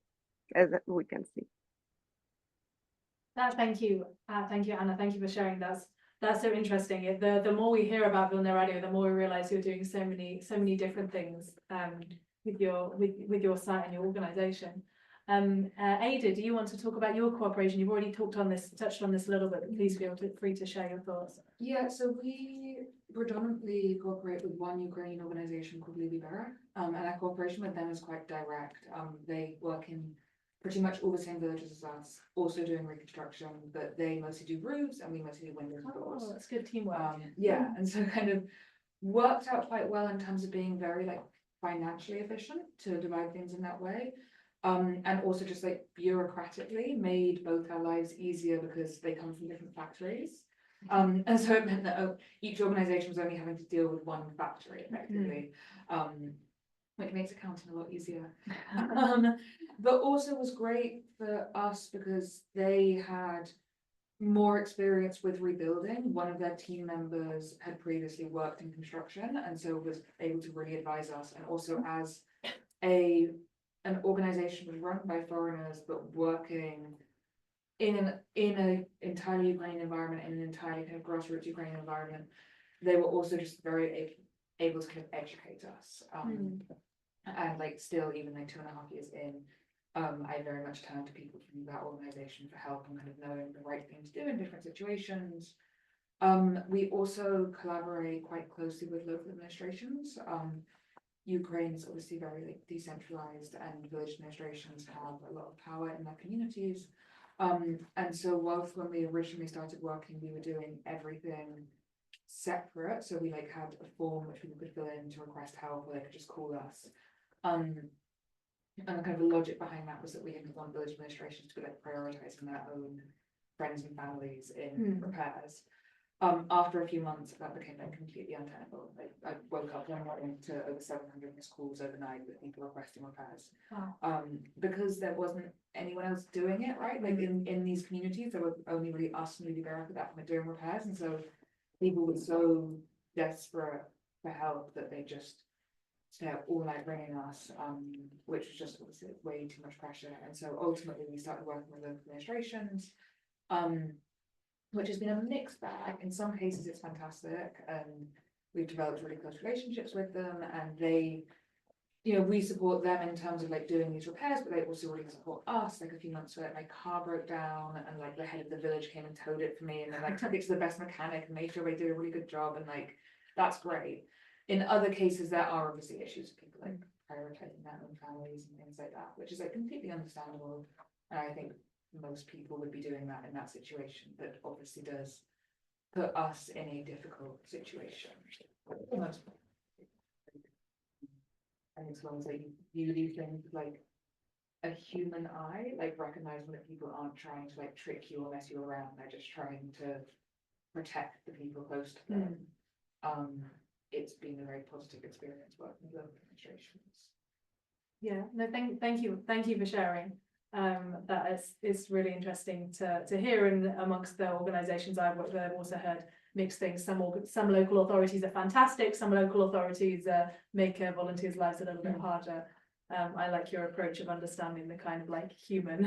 as we can see. Thank you, Anna. Thank you for sharing. That's so interesting. The more we hear about Vilne Radio, the more we realize you're doing so many different things with your site and your organization. Ada, do you want to talk about your cooperation? You've already touched on this a little bit, but please feel free to share your thoughts. Yeah, so we predominantly cooperate with one Ukrainian organization called Libera, and our cooperation with them is quite direct. They work in pretty much all the same villages as us, also doing reconstruction, but they mostly do roofs and we mostly do windows and doors. Oh, that's good teamwork. Yeah, and so kind of worked out quite well in terms of being very like financially efficient to divide things in that way. And also just like bureaucratically made both our lives easier because they come from different factories. And so it meant that each organization was only having to deal with one factory effectively, which makes accounting a lot easier. But also was great for us because they had more experience with rebuilding. One of their team members had previously worked in construction and so was able to really advise us. And also as an organization was run by foreigners but working in an entirely Ukrainian environment, in an entirely kind of grassroots Ukrainian environment, they were also just very able to kind of educate us. And like still, even like 2.5 years in, I very much turn to people from that organization for help and kind of knowing the right thing to do in different situations. We also collaborate quite closely with local administrations. Ukraine is obviously very like decentralized, and village administrations have a lot of power in their communities. And so whilst when we originally started working, we were doing everything separate. So we like had a form which people could fill in to request help, or they could just call us. And the kind of the logic behind that was that we didn't want village administrations to be like prioritizing their own friends and families in repairs. After a few months, that became like completely untenable. Like I woke up one morning to over 700 missed calls overnight with people requesting repairs. Wow. Because there wasn't anyone else doing it, right? Like in these communities, there were only really us and Libera that were doing repairs, and so people were so desperate for help that they just stayed up all night ringing us, which was just obviously way too much pressure. And so ultimately, we started working with local administrations. Which has been a mixed bag. In some cases, it's fantastic, and we've developed really close relationships with them, and they, you know, we support them in terms of like doing these repairs, but they also really support us. Like a few months ago, my car broke down, and like the head of the village came and towed it for me, and then like took it to the best mechanic and made sure they did a really good job, and like that's great. In other cases, there are obviously issues with people like prioritizing their own families and things like that, which is like completely understandable, and I think most people would be doing that in that situation, but obviously does put us in a difficult situation. And as long as you do things like a human eye, like recognizing that people aren't trying to like trick you or mess you around, they're just trying to protect the people close to them. It's been a very positive experience working with local administrations. Yeah, no, thank you for sharing. That is really interesting to hear, and amongst the organisations I've worked with, I've also heard mixed things. Some local authorities are fantastic, some local authorities make volunteers' lives a little bit harder. I like your approach of understanding the kind of like human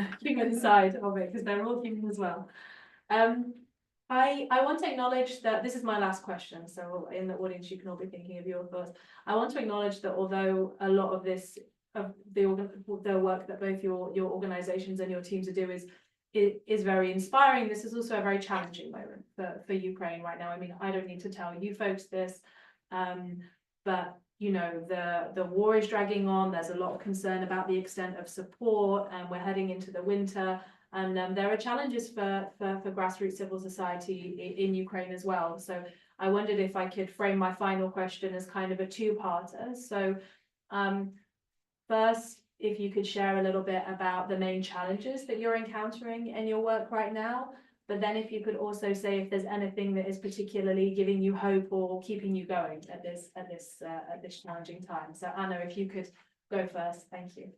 side of it, because they're all human as well. I want to acknowledge that this is my last question, so in the audience you can all be thinking of your thoughts. I want to acknowledge that although a lot of this of the work that both your organizations and your teams are doing is very inspiring, this is also a very challenging moment for Ukraine right now. I mean, I don't need to tell you folks this, but you know, the war is dragging on. There's a lot of concern about the extent of support, and we're heading into the winter. And there are challenges for grassroots civil society in Ukraine as well. So I wondered if I could frame my final question as kind of a two-parter. So first, if you could share a little bit about the main challenges that you're encountering in your work right now. But then if you could also say if there's anything that is particularly giving you hope or keeping you going at this challenging time. So Anna, if you could go first, thank you.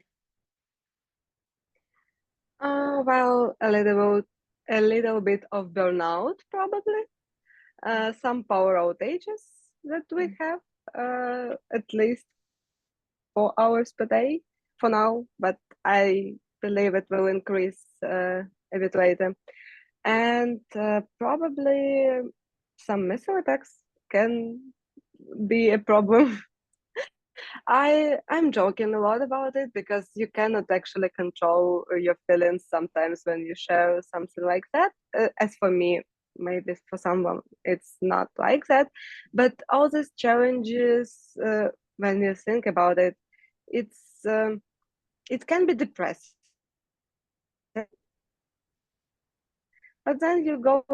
Well, a little bit of burnout, probably. Some power outages that we have, at least 4 hours per day for now, but I believe it will increase a bit later. And probably some missile attacks can be a problem. I'm joking a lot about it because you cannot actually control your feelings sometimes when you share something like that. As for me, maybe for someone it's not like that, but all these challenges, when you think about it, it can be depressing. But then you go.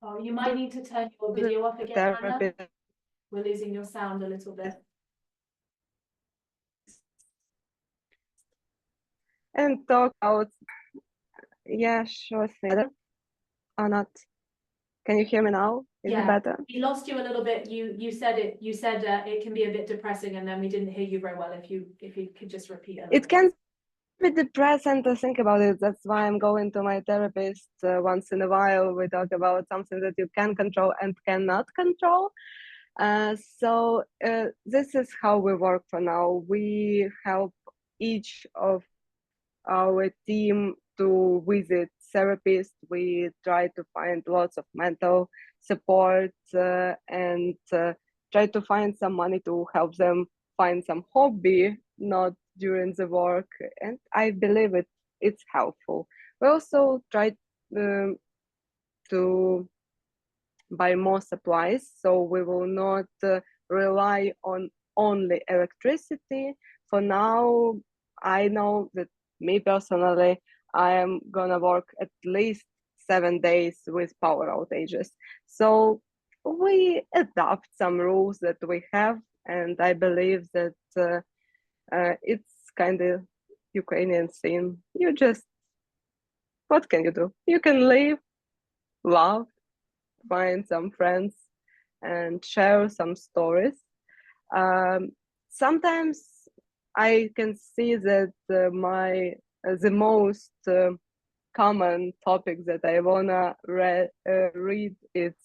Oh, you might need to turn your video off again, Anna. Therapy. We're losing your sound a little bit. And talk about, yeah, sure thing. Or not? Can you hear me now? Is it better? We lost you a little bit. You said it can be a bit depressing, and then we didn't hear you very well. If you could just repeat it. It can be depressing to think about it. That's why I'm going to my therapist once in a while. We talk about something that you can control and cannot control. So this is how we work for now. We help each of our team to visit therapists. We try to find lots of mental support and try to find some money to help them find some hobby, not during the work. And I believe it's helpful. We also try to buy more supplies, so we will not rely on only electricity. For now, I know that me personally, I am gonna work at least 7 days with power outages. So we adapt some rules that we have, and I believe that it's kind of Ukrainian thing. You just, what can you do? You can live, love, find some friends, and share some stories. Sometimes I can see that the most common topic that I wanna read is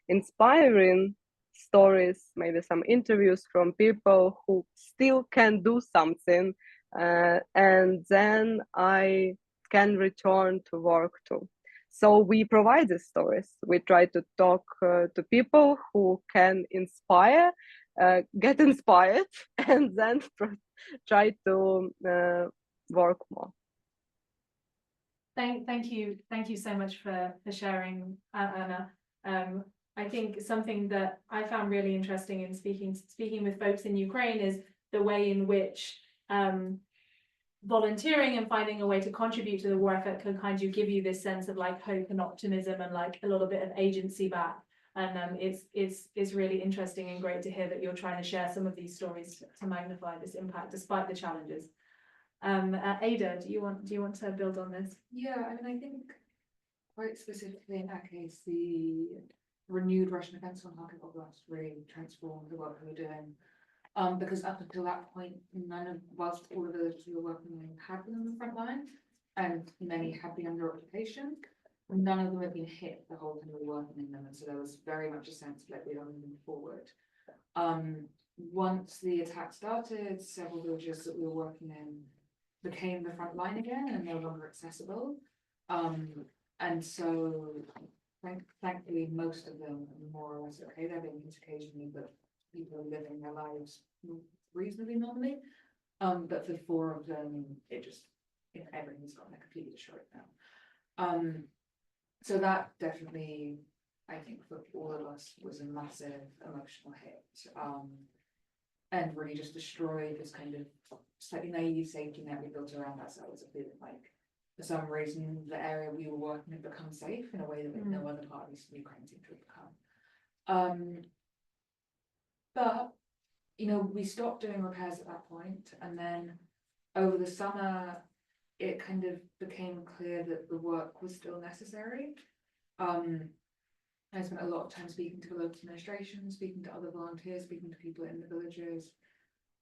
inspiring stories, maybe some interviews from people who still can do something, and then I can return to work too. So we provide these stories. We try to talk to people who can inspire, get inspired, and then try to work more. Thank you so much for sharing, Anna. I think something that I found really interesting in speaking with folks in Ukraine is the way in which volunteering and finding a way to contribute to the war effort can kind of give you this sense of like hope and optimism and like a little bit of agency back. And it's really interesting and great to hear that you're trying to share some of these stories to magnify this impact despite the challenges. Ada, do you want to build on this? Yeah, I mean, I think quite specifically in that case, the renewed Russian offensive on Kharkiv Oblast really transformed the work we were doing. Because up until that point, whilst all the villages we were working in had been on the front line, and many had been under occupation, none of them had been hit the whole time we were working in them, and so there was very much a sense of like we were moving forward. Once the attack started, several villages that we were working in became the front line again and no longer accessible. And so thankfully most of them are more or less okay. They're being hit occasionally, but people are living their lives reasonably normally. But for 4 of them, everything's gotten completely destroyed now. So that definitely, I think for all of us, was a massive emotional hit. And really just destroyed this kind of slightly naive safety net we built around ourselves. Of feeling like, for some reason, the area we were working had become safe in a way that no other part of Eastern Ukraine seemed to have become. But, you know, we stopped doing repairs at that point, and then over the summer, it kind of became clear that the work was still necessary. I spent a lot of time speaking to the local administration, speaking to other volunteers, speaking to people in the villages,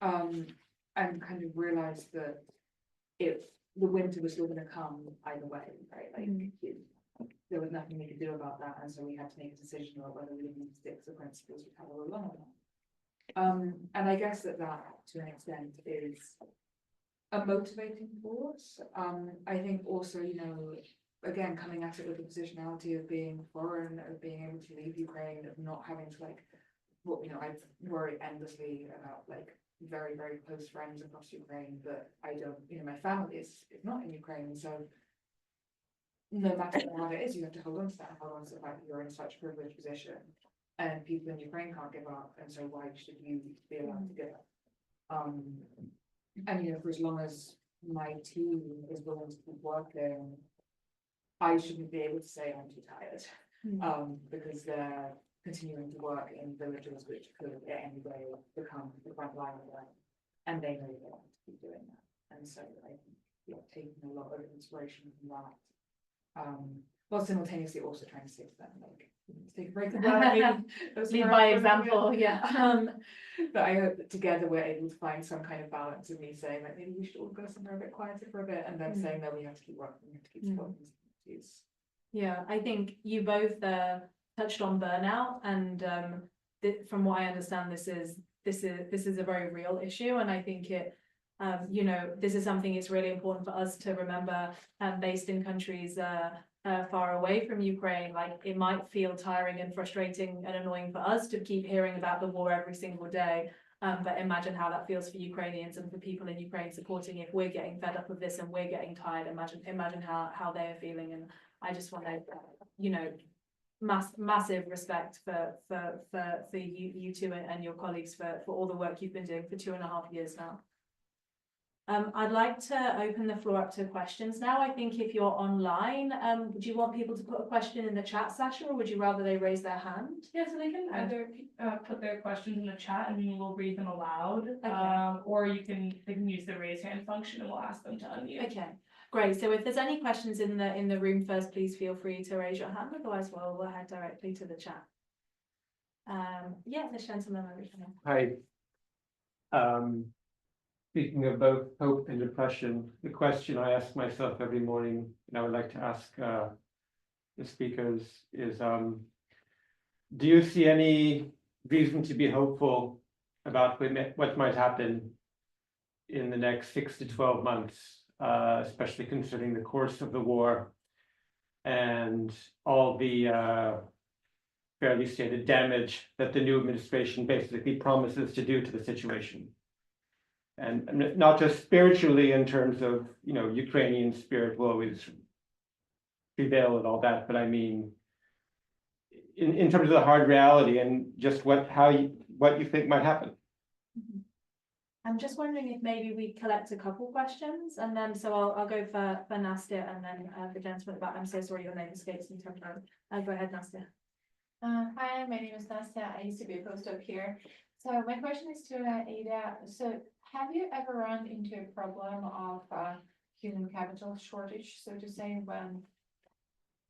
and kind of realized that the winter was still going to come either way, right? Like there was nothing we could do about that, and so we had to make a decision about whether we needed to stick to the principles we had all along or not. And I guess that to an extent is a motivating force. I think also, you know, again, coming at it with the positionality of being foreign, of being able to leave Ukraine, of not having to like, well, you know, I've worried endlessly about like very, very close friends across Ukraine, but I don't, you know, my family is not in Ukraine, so no matter how hard it is, you have to hold on to that, hold on to the fact that you're in such a privileged position, and people in Ukraine can't give up, and so why should you be allowed to give up? And you know, for as long as my team is willing to keep working, I shouldn't be able to say I'm too tired, because they're continuing to work in villages which could at any way become the front line of them, and they know they want to keep doing that. And so I think taking a lot of inspiration from that, while simultaneously also trying to say to them, like, take a break from that, lead by example, yeah. But I hope that together we're able to find some kind of balance of me saying like maybe we should all go somewhere a bit quieter for a bit, and then saying no, we have to keep working, we have to keep supporting these. Yeah, I think you both touched on burnout, and from what I understand, this is a very real issue, and I think it, you know, this is something it's really important for us to remember. Based in countries far away from Ukraine, like it might feel tiring and frustrating and annoying for us to keep hearing about the war every single day. But imagine how that feels for Ukrainians and for people in Ukraine supporting. If we're getting fed up of this and we're getting tired, imagine how they are feeling. And I just want to, you know, massive respect for you two and your colleagues for all the work you've been doing for 2.5 years now. I'd like to open the floor up to questions now. I think if you're online, would you want people to put a question in the chat, Sasha, or would you rather they raise their hand? Yeah, so they can either put their questions in the chat and we'll read them aloud, or they can use the raise hand function and we'll ask them to unmute. Okay, great. So if there's any questions in the room first, please feel free to raise your hand. Otherwise, we'll head directly to the chat. Yeah, the gentleman over here. Hi. Speaking of both hope and depression, the question I ask myself every morning, and I would like to ask the speakers, is do you see any reason to be hopeful about what might happen in the next 6 to 12 months, especially considering the course of the war and all the fairly stated damage that the new administration basically promises to do to the situation? And not just spiritually in terms of, you know, Ukrainian spirit will always prevail and all that, but I mean, in terms of the hard reality and just what you think might happen. I'm just wondering if maybe we collect a couple questions and then, so I'll go for Nastya and then the gentleman at the back. I'm so sorry, your name escapes me temporarily. Go ahead, Nastya. Hi, my name is Nastya. I used to be a postdoc here. So my question is to Ada. So have you ever run into a problem of human capital shortage, so to say, when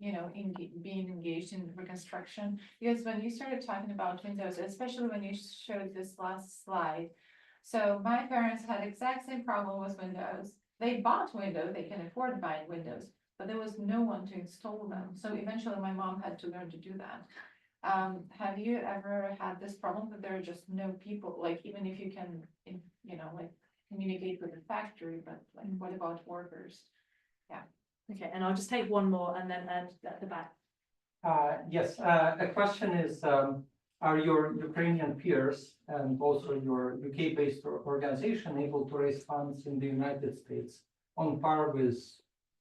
being engaged in reconstruction? Because when you started talking about windows, especially when you showed this last slide, so my parents had exact same problem with windows. They bought windows, they can afford buying windows, but there was no one to install them. So eventually my mom had to learn to do that. Have you ever had this problem that there are just no people, like even if you can, like communicate with the factory, but like what about workers? Okay, and I'll just take one more and then at the back. Yes, the question is, are your Ukrainian peers and also your UK-based organization able to raise funds in the United States on par with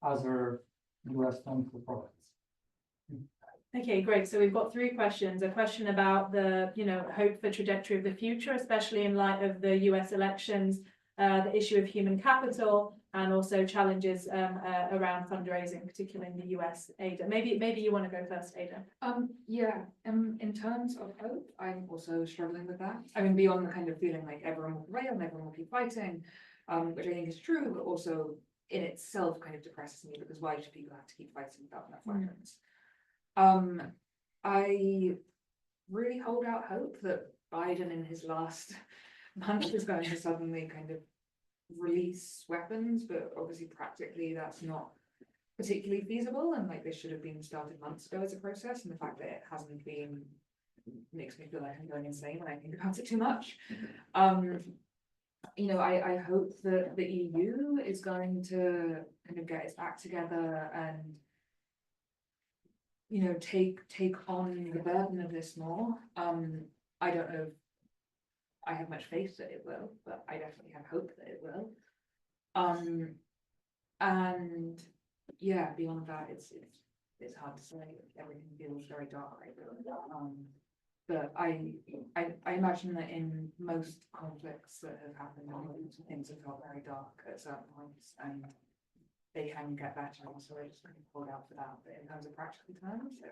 other US non-for-profits? Okay, great. So we've got three questions. A question about the, hope for trajectory of the future, especially in light of the US elections, the issue of human capital, and also challenges around fundraising, particularly in the US. Ada, maybe you want to go first, Ada. In terms of hope, I'm also struggling with that. I mean, beyond the kind of feeling like everyone will prevail and everyone will keep fighting, which I think is true, but also in itself kind of depresses me, because why should people have to keep fighting without enough weapons? I really hold out hope that Biden in his last month is going to suddenly kind of release weapons, but obviously practically that's not particularly feasible, and like this should have been started months ago as a process, and the fact that it hasn't been makes me feel like I'm going insane when I think about it too much. I hope that the EU is going to kind of get its act together and take on the burden of this more. I don't know if I have much faith that it will, but I definitely have hope that it will. And yeah, beyond that, it's hard to say. Everything feels very dark right now. But I imagine that in most conflicts that have happened, things have felt very dark at certain points, and they can get better. So I just kind of hold out for that. But in terms of practical terms,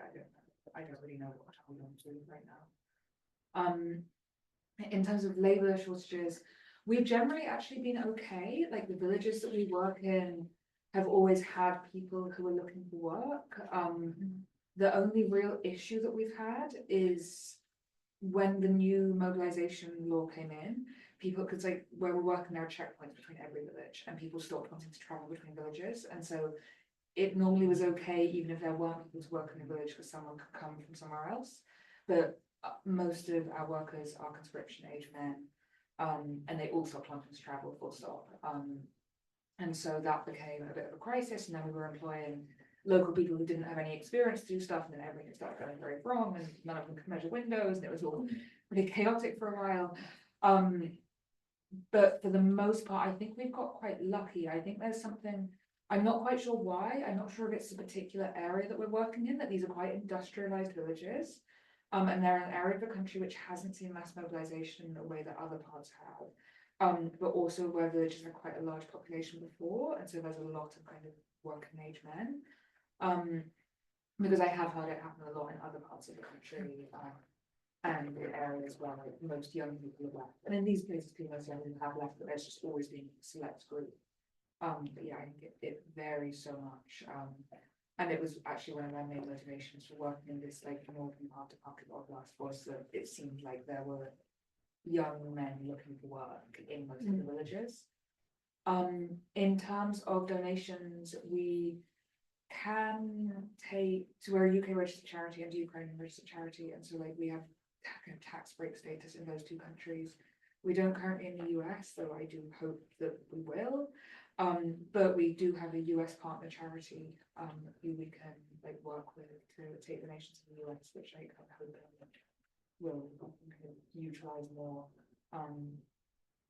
I don't really know what to hold on to right now. In terms of labour shortages, we've generally actually been okay. Like the villages that we work in have always had people who are looking for work. The only real issue that we've had is when the new mobilization law came in, people, because like where we're working, there are checkpoints between every village, and people stopped wanting to travel between villages. And so it normally was okay, even if there weren't people to work in the village, because someone could come from somewhere else. But most of our workers are conscription age men, and they all stopped wanting to travel full stop. And so that became a bit of a crisis, and then we were employing local people who didn't have any experience to do stuff, and then everything started going very wrong, and none of them could measure windows, and it was all pretty chaotic for a while. But for the most part, I think we've got quite lucky. I think there's something, I'm not quite sure why, I'm not sure if it's a particular area that we're working in, that these are quite industrialized villages. And they're an area of the country which hasn't seen mass mobilization in the way that other parts have. But also where villages had quite a large population before, and so there's a lot of kind of working age men. Because I have heard it happen a lot in other parts of the country, and in areas where like most young people have left. And in these places, people most young people have left, but there's just always been a select group. But yeah, I think it varies so much. And it was actually one of my main motivations for working in this like northern part of Kharkiv Oblast, was that it seemed like there were young men looking for work in most of the villages. In terms of donations, we can take, so we're a UK registered charity and a Ukrainian registered charity, and so like we have tax break status in those two countries. We don't currently in the US, though I do hope that we will. But we do have a US partner charity who we can like work with to take donations in the US, which I hope will utilize more,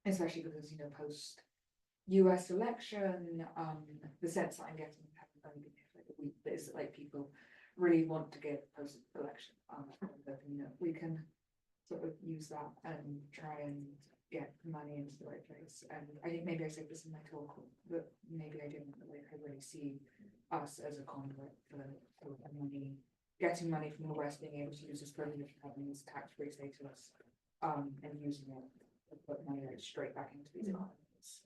especially because post US election, the sense that I'm getting having only been here for like a week, is that like people really want to give post election, we can sort of use that and try and get the money into the right place. And I think maybe I said this in my talk, but maybe I didn't. Like, I really see us as a conduit for money, getting money from the West, being able to use this privilege of having this tax-free status, and using it to put money like straight back into these economies,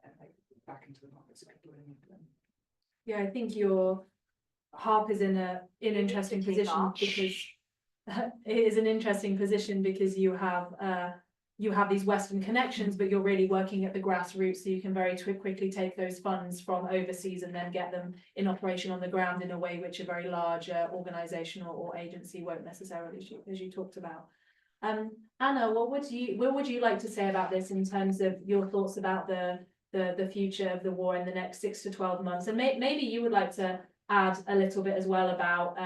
and like back into the pockets of people who need them. Yeah, I think your HARPP is in an interesting position because it is an interesting position because you have these Western connections, but you're really working at the grassroots, so you can very quickly take those funds from overseas and then get them in operation on the ground in a way which a very large organization or agency won't necessarily, as you talked about. Anna, what would you like to say about this in terms of your thoughts about the future of the war in the next 6 to 12 months? And maybe you would like to add a little bit as well about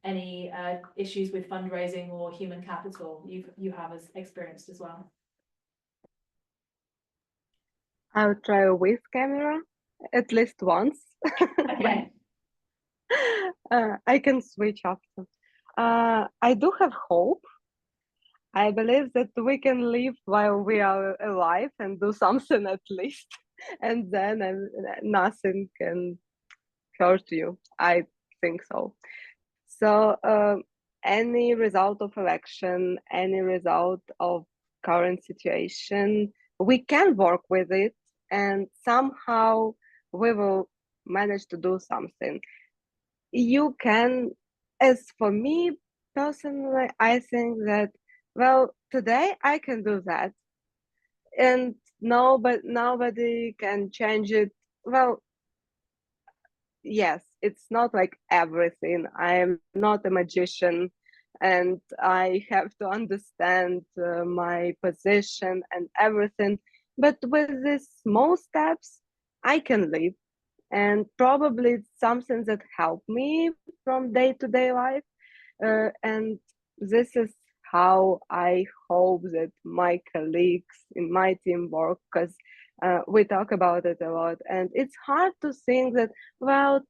any issues with fundraising or human capital you have as experienced as well. I'll try with camera at least once. Okay. I can switch after. I do have hope. I believe that we can live while we are alive and do something at least, and then nothing can hurt you. I think so. So any result of election, any result of current situation, we can work with it, and somehow we will manage to do something. You can, as for me personally, I think that, well, today I can do that, and nobody can change it. Well, yes, it's not like everything. I am not a magician, and I have to understand my position and everything. But with these small steps, I can live, and probably it's something that helped me from day-to-day life. And this is how I hope that my colleagues in my team work, because we talk about it a lot, and it's hard to think that, well,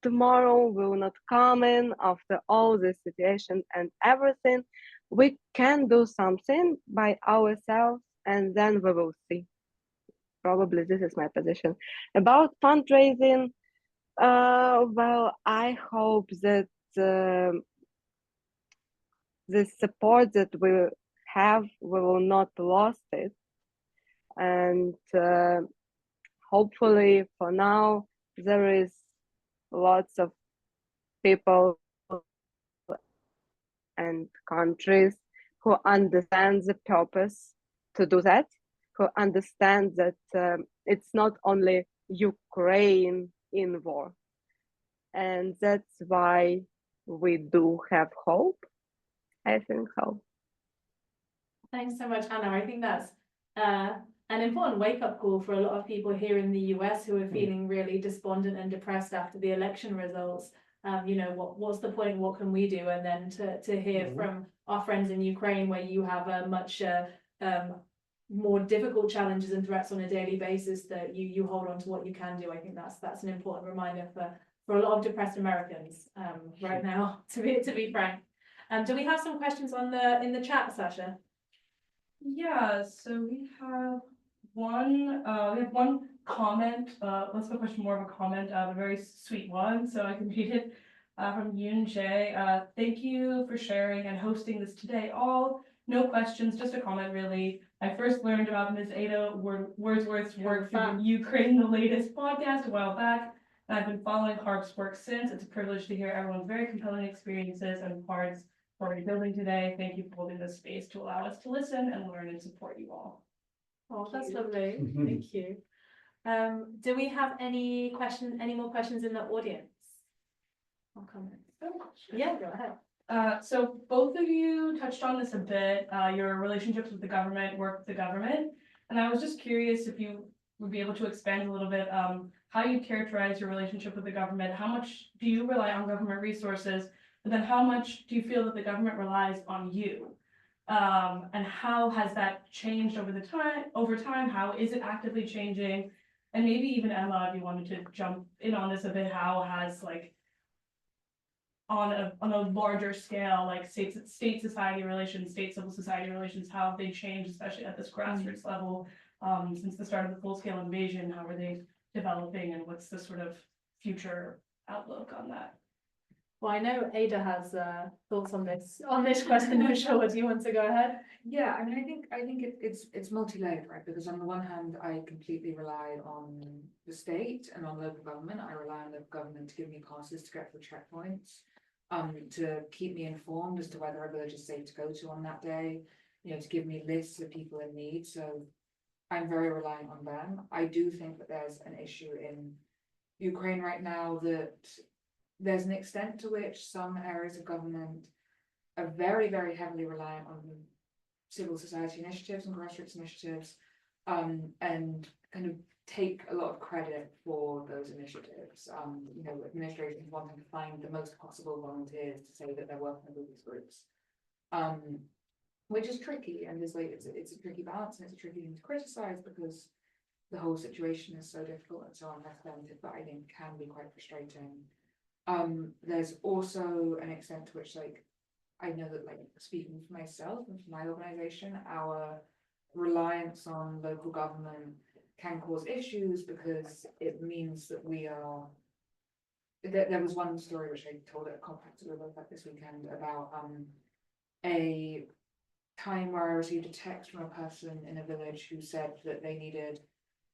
tomorrow will not come in after all this situation and everything. We can do something by ourselves, and then we will see. Probably this is my position. About fundraising, well, I hope that the support that we have, we will not lose it. And hopefully for now, there is lots of people and countries who understand the purpose to do that, who understand that it's not only Ukraine in war. And that's why we do have hope. I think so. Thanks so much, Anna. I think that's an important wake-up call for a lot of people here in the US who are feeling really despondent and depressed after the election results. You know, what's the point? What can we do? And then to hear from our friends in Ukraine, where you have a much more difficult challenges and threats on a daily basis, that you hold on to what you can do. I think that's an important reminder for a lot of depressed Americans right now, to be frank. Do we have some questions in the chat, Sasha? Yeah, so we have one comment, less of a question, more of a comment, a very sweet one, so I can read it from Yoon Jae. Thank you for sharing and hosting this today. All no questions, just a comment really. I first learned about Ms. Ada Wordsworth's work from Ukraine, the latest podcast a while back, and I've been following HARPP's work since. It's a privilege to hear everyone's very compelling experiences and parts for rebuilding today. Thank you for holding this space to allow us to listen and learn and support you all. Oh, that's lovely. Thank you. Do we have any more questions in the audience? Or comments? Yeah, go ahead. So both of you touched on this a bit, your relationships with the government, work with the government. And I was just curious if you would be able to expand a little bit, how you characterize your relationship with the government. How much do you rely on government resources? But then how much do you feel that the government relies on you? And how has that changed over time? How is it actively changing? And maybe even Emma, if you wanted to jump in on this a bit, how has on a larger scale, like state society relations, state civil society relations, how have they changed, especially at this grassroots level, since the start of the full-scale invasion? How are they developing, and what's the sort of future outlook on that? Well, I know Ada has thoughts on this question for sure. Do you want to go ahead? Yeah, I mean, I think it's multi-layered, right? Because on the one hand, I completely rely on the state and on local government. I rely on local government to give me passes to get through checkpoints, to keep me informed as to whether a village is safe to go to on that day, you know, to give me lists of people in need. So I'm very reliant on them. I do think that there's an issue in Ukraine right now, that there's an extent to which some areas of government are very, very heavily reliant on civil society initiatives and grassroots initiatives, and kind of take a lot of credit for those initiatives. You know, administrations wanting to find the most possible volunteers to say that they're working with these groups, which is tricky, and is like it's a tricky balance, and it's a tricky thing to criticize because the whole situation is so difficult and so unprecedented, but I think can be quite frustrating. There's also an extent to which, like, I know that, like, speaking for myself and for my organization, our reliance on local government can cause issues because it means that we are. There was one story which I told at a conference we looked at this weekend about a time where I received a text from a person in a village who said that they needed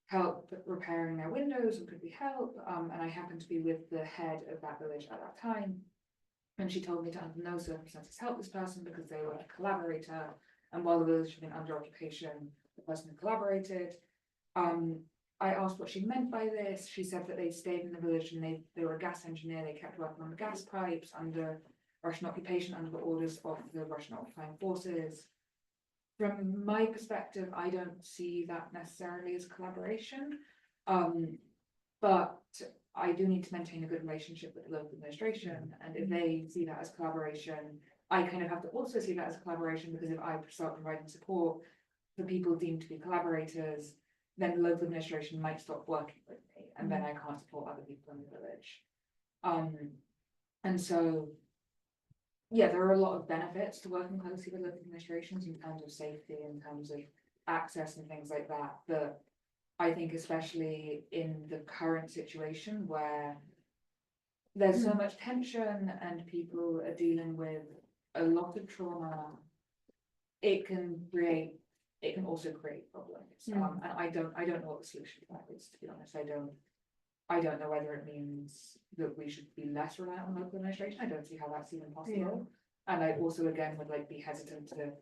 help repairing their windows and could we help, and I happened to be with the head of that village at that time, and she told me to under no circumstances help this person because they were a collaborator, and while the village had been under occupation, the person had collaborated. I asked what she meant by this. She said that they stayed in the village and they were a gas engineer. They kept working on the gas pipes under Russian occupation, under the orders of the Russian occupying forces. From my perspective, I don't see that necessarily as collaboration, but I do need to maintain a good relationship with the local administration, and if they see that as collaboration, I kind of have to also see that as collaboration, because if I start providing support for people deemed to be collaborators, then the local administration might stop working with me, and then I can't support other people in the village. And so, yeah, there are a lot of benefits to working closely with local administrations in terms of safety, in terms of access and things like that. But I think especially in the current situation where there's so much tension and people are dealing with a lot of trauma, it can also create problems. And I don't know what the solution to that is, to be honest. I don't know whether it means that we should be less reliant on local administration. I don't see how that's even possible. And I also, again, would like be hesitant to.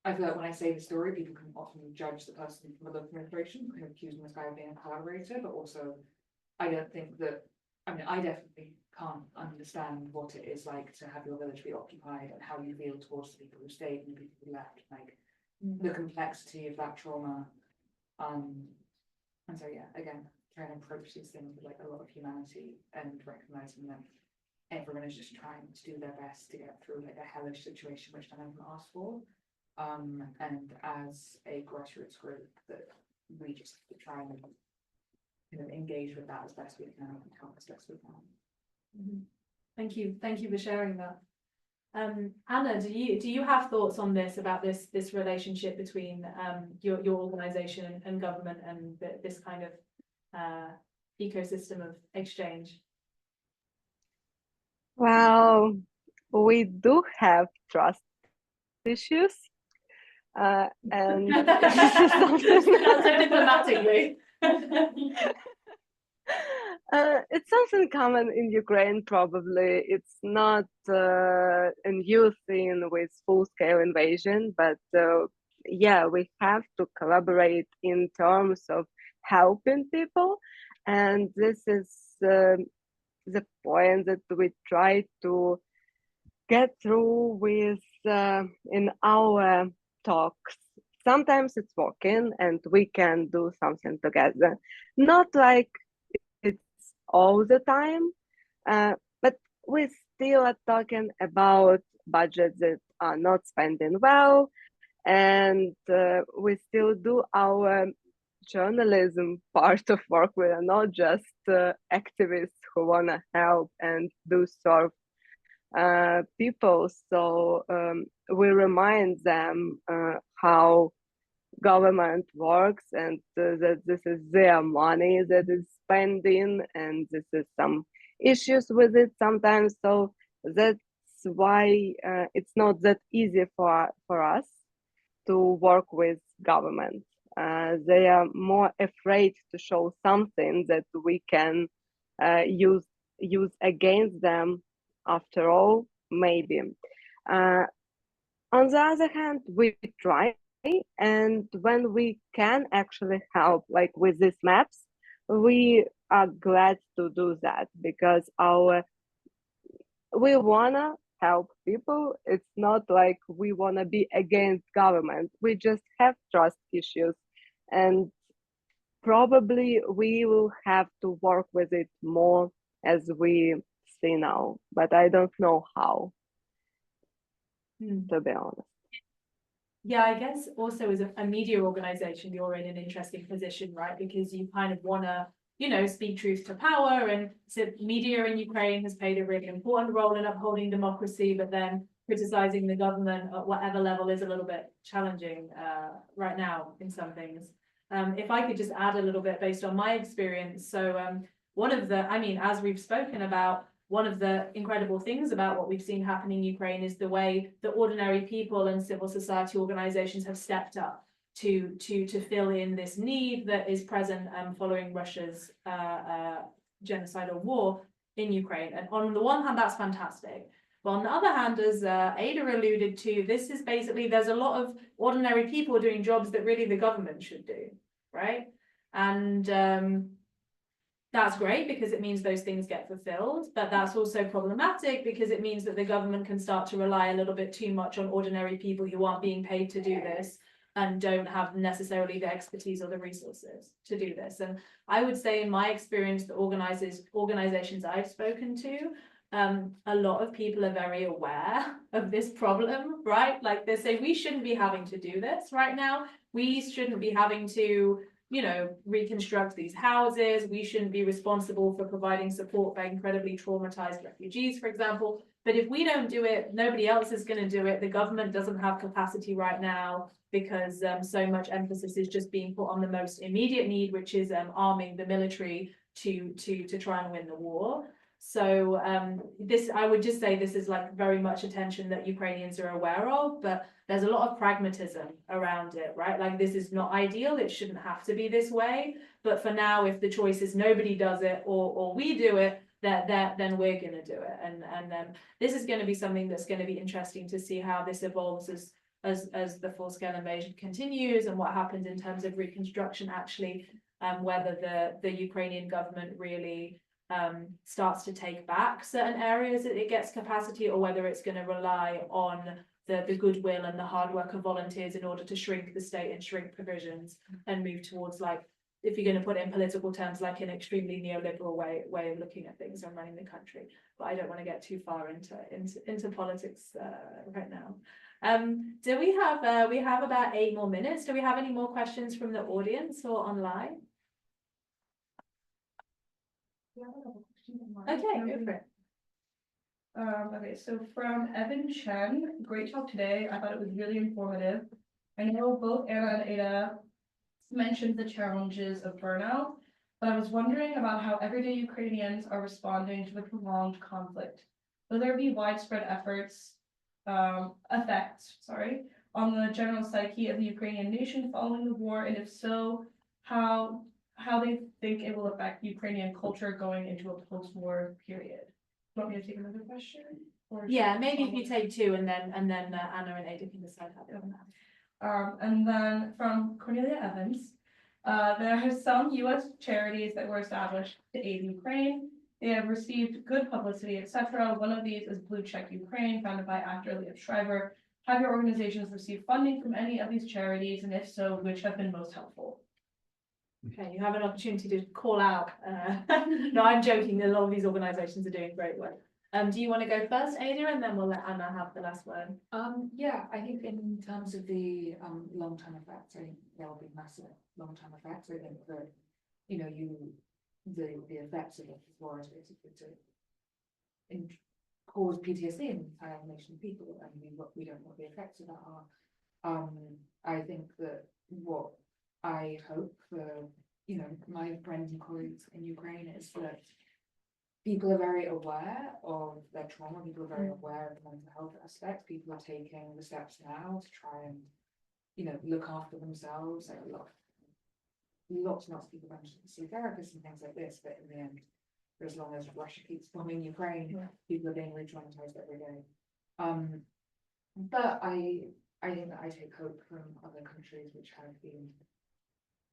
I feel like when I say the story, people can often judge the person from the local administration, kind of accuse them as guy of being a collaborator, but also I don't think that. I mean, I definitely can't understand what it is like to have your village be occupied and how you feel towards the people who stayed and the people who left, like the complexity of that trauma. And so, yeah, again, trying to approach these things with like a lot of humanity and recognizing that everyone is just trying to do their best to get through like a hellish situation which none of them asked for. And as a grassroots group, that we just have to try and kind of engage with that as best we can and help as best we can. Thank you for sharing that. Anna, do you have thoughts on this, about this relationship between your organization and government, and this kind of ecosystem of exchange? Well, we do have trust issues, and this is something Not so diplomatically. It's something common in Ukraine, probably. It's not a new thing with full-scale invasion, but yeah, we have to collaborate in terms of helping people. And this is the point that we try to get through with in our talks. Sometimes it's working and we can do something together. Not like it's all the time, but we still are talking about budgets that are not spending well, and we still do our journalism part of work. We are not just activists who want to help and do serve people. So we remind them how government works, and that this is their money that is spending, and this is some issues with it sometimes. So that's why it's not that easy for us to work with government. They are more afraid to show something that we can use against them. After all, maybe. On the other hand, we try, and when we can actually help, like with these maps, we are glad to do that, because we wanna help people. It's not like we wanna be against government. We just have trust issues, and probably we will have to work with it more as we see now, but I don't know how, to be honest. Yeah, I guess also as a media organization, you're in an interesting position, right? Because you kind of want to, you know, speak truth to power, and so media in Ukraine has played a really important role in upholding democracy, but then criticizing the government at whatever level is a little bit challenging right now in some things. If I could just add a little bit based on my experience. So one of the, I mean, as we've spoken about, one of the incredible things about what we've seen happen in Ukraine is the way that ordinary people and civil society organizations have stepped up to fill in this need that is present following Russia's genocidal war in Ukraine. And on the one hand, that's fantastic. But on the other hand, as Ada alluded to, this is basically, there's a lot of ordinary people doing jobs that really the government should do, right? And that's great because it means those things get fulfilled, but that's also problematic because it means that the government can start to rely a little bit too much on ordinary people who aren't being paid to do this and don't have necessarily the expertise or the resources to do this. And I would say in my experience, the organizations I've spoken to, a lot of people are very aware of this problem, right? Like they say, we shouldn't be having to do this right now. We shouldn't be having to, you know, reconstruct these houses. We shouldn't be responsible for providing support for incredibly traumatized refugees, for example. But if we don't do it, nobody else is going to do it. The government doesn't have capacity right now because so much emphasis is just being put on the most immediate need, which is arming the military to try and win the war. So this, I would just say this is like very much a tension that Ukrainians are aware of, but there's a lot of pragmatism around it, right? Like this is not ideal, it shouldn't have to be this way, but for now, if the choice is nobody does it or we do it, then we're going to do it. And this is going to be something that's going to be interesting to see how this evolves as the full-scale invasion continues and what happens in terms of reconstruction actually, whether the Ukrainian government really starts to take back certain areas that it gets capacity, or whether it's going to rely on the goodwill and the hard work of volunteers in order to shrink the state and shrink provisions and move towards, like, if you're going to put it in political terms, like an extremely neoliberal way of looking at things and running the country. But I don't want to get too far into politics right now. Do we have about 8 more minutes? Do we have any more questions from the audience or online? Okay, go for it. Okay, so from Evan Chen, great talk today. I thought it was really informative. I know both Anna and Ada mentioned the challenges of burnout, but I was wondering about how everyday Ukrainians are responding to the prolonged conflict. Will there be widespread effects on the general psyche of the Ukrainian nation following the war? And if so, how they think it will affect Ukrainian culture going into a post-war period? Do you want me to take another question? Or Yeah, maybe if you take 2 and then Anna and Ada can decide how they want to. And then from Cornelia Evans, there are some U.S. charities that were established to aid Ukraine. They have received good publicity, etc. One of these is Blue Check Ukraine, founded by actor Liev Schreiber. Have your organizations received funding from any of these charities, and if so, which have been most helpful? Okay, you have an opportunity to call out. No, I'm joking. A lot of these organizations are doing great work. Do you want to go first, Ada, and then we'll let Anna have the last word? Yeah, I think in terms of the long-term effects, I think there will be massive long-term effects. I think that, you know, the effects of the war is basically to cause PTSD in the entire nation of people, and we don't know what the effects of that are. I think that what I hope for, you know, my friends and colleagues in Ukraine is that people are very aware of their trauma, people are very aware of the mental health aspect, people are taking the steps now to try and, you know, look after themselves. There are lots and lots of people going to see therapists and things like this, but in the end, for as long as Russia keeps bombing Ukraine, people are being re-traumatized every day. But I think that I take hope from other countries which have been,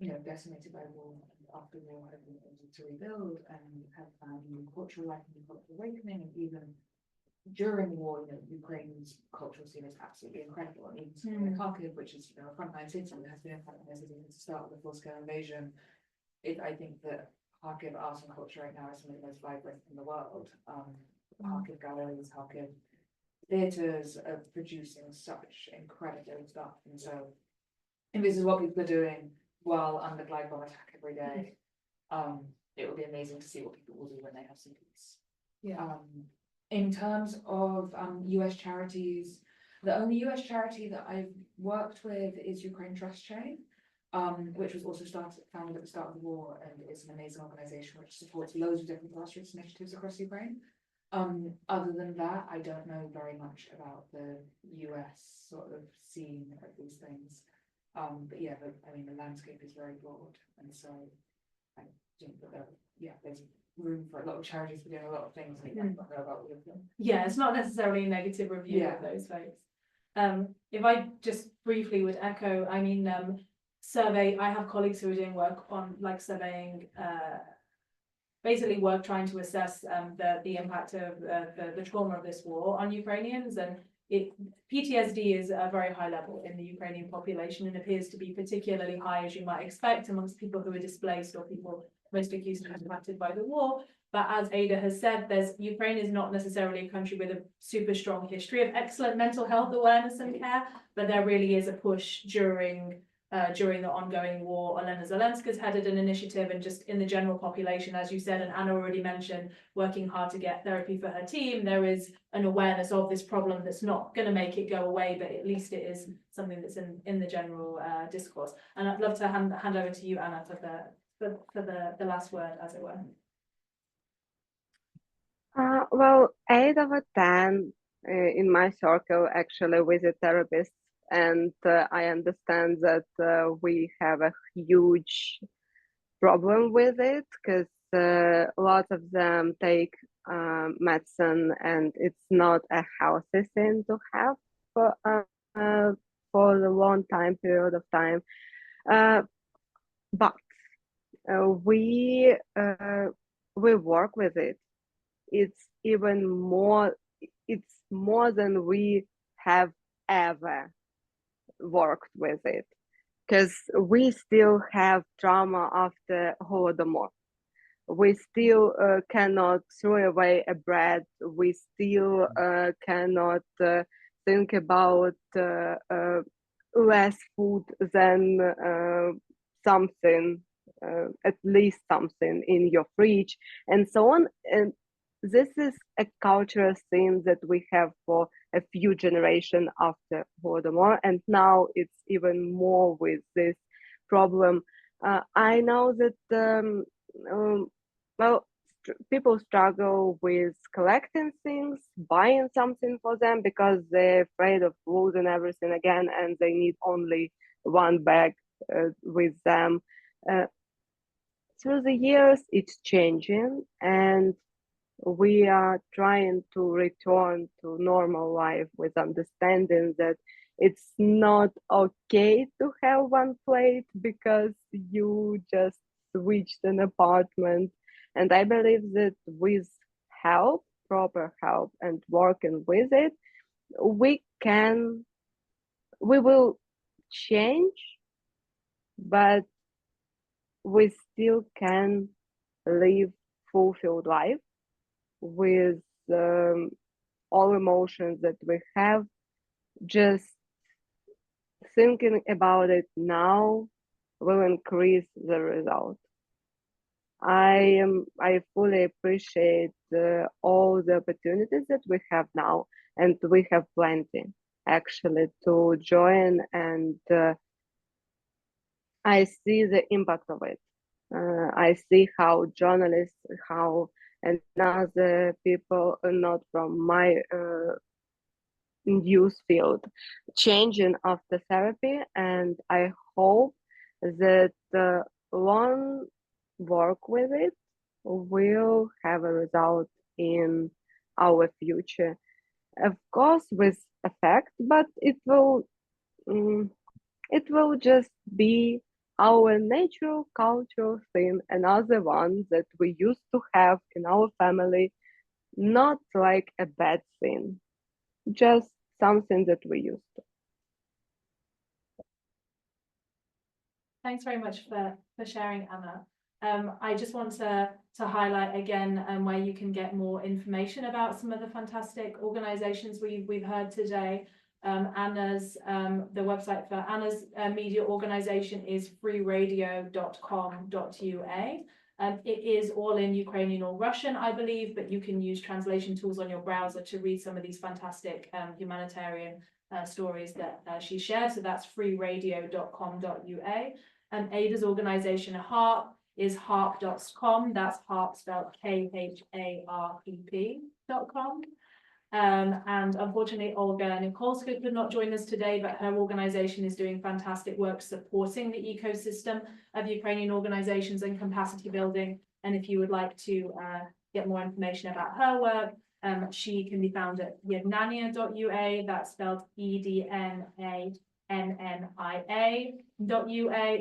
you know, decimated by war, and after war have been able to rebuild and have found new cultural life and new cultural awakening, and even during war, you know, Ukraine's cultural scene is absolutely incredible. And even in Kharkiv, which is, you know, a frontline city, has been a frontline city since the start of the full-scale invasion. I think that Kharkiv art and culture right now is some of the most vibrant in the world. Kharkiv galleries, Kharkiv theatres are producing such incredible stuff, and so if this is what people are doing while under glide bomb attack every day, it will be amazing to see what people will do when they have some peace. In terms of US charities, the only US charity that I've worked with is Ukraine Trust Chain, which was also founded at the start of the war, and is an amazing organization which supports loads of different grassroots initiatives across Ukraine. Other than that, I don't know very much about the US sort of scene of these things. But yeah, I mean, the landscape is very broad, and so I think that there's room for a lot of charities to do a lot of things, and you might not know about all of them. Yeah, it's not necessarily a negative review of those folks. If I just briefly would echo, I mean, survey, I have colleagues who are doing work on like surveying, basically work trying to assess the impact of the trauma of this war on Ukrainians, and PTSD is a very high level in the Ukrainian population and appears to be particularly high, as you might expect, amongst people who are displaced or people most acutely impacted by the war. But as Ada has said, Ukraine is not necessarily a country with a super strong history of excellent mental health awareness and care, but there really is a push during the ongoing war. Olena Zelenska's headed an initiative, and just in the general population, as you said, and Anna already mentioned, working hard to get therapy for her team. There is an awareness of this problem that's not going to make it go away, but at least it is something that's in the general discourse. And I'd love to hand over to you, Anna, for the last word, as it were. Well, 8 out of 10 in my circle actually visit therapists, and I understand that we have a huge problem with it, because lots of them take medicine, and it's not a healthy thing to have for a long period of time. But we work with it. It's even more. It's more than we have ever worked with it, because we still have trauma after Holodomor. We still cannot throw away a bread. We still cannot think about less food than something, at least something in your fridge, and so on. And this is a cultural thing that we have for a few generations after Holodomor, and now it's even more with this problem. I know that people struggle with collecting things, buying something for them, because they're afraid of losing everything again, and they need only one bag with them. Through the years, it's changing, and we are trying to return to normal life with understanding that it's not okay to have one plate because you just switched an apartment. And I believe that with help, proper help, and working with it, we will change, but we still can live fulfilled life with all emotions that we have. Just thinking about it now will increase the result. I fully appreciate all the opportunities that we have now, and we have plenty actually to join, and I see the impact of it. I see how journalists, how and other people not from my news field changing after therapy, and I hope that one work with it will have a result in our future. Of course, with effect, but it will just be our natural cultural thing, another one that we used to have in our family, not like a bad thing, just something that we used to. Thanks very much for sharing, Anna. I just want to highlight again where you can get more information about some of the fantastic organizations we've heard today. Anna's the website for Anna's media organization is freeradio.com.ua. It is all in Ukrainian or Russian, I believe, but you can use translation tools on your browser to read some of these fantastic humanitarian stories that she shared. So that's freeradio.com.ua. And Ada's organization HARPP is harpp.com. That's HARPP spelled KHARPP.com. And unfortunately, Olga Nikolska could not join us today, but her organization is doing fantastic work supporting the ecosystem of Ukrainian organizations and capacity building. And if you would like to get more information about her work, she can be found at yednania.ua, that's spelled EDNANNIA.ua.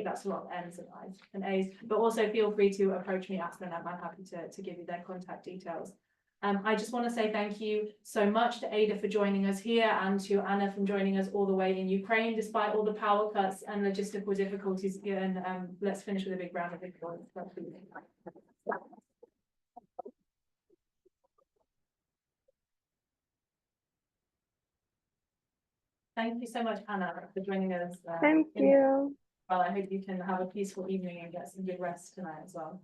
That's a lot of N's and I's and A's, but also feel free to approach me, ask them, I'm happy to give you their contact details. I just want to say thank you so much to Ada for joining us here and to Anna for joining us all the way in Ukraine, despite all the power cuts and logistical difficulties. And let's finish with a big round of applause. Thank you so much, Anna, for joining us. Thank you. Well, I hope you can have a peaceful evening and get some good rest tonight as well.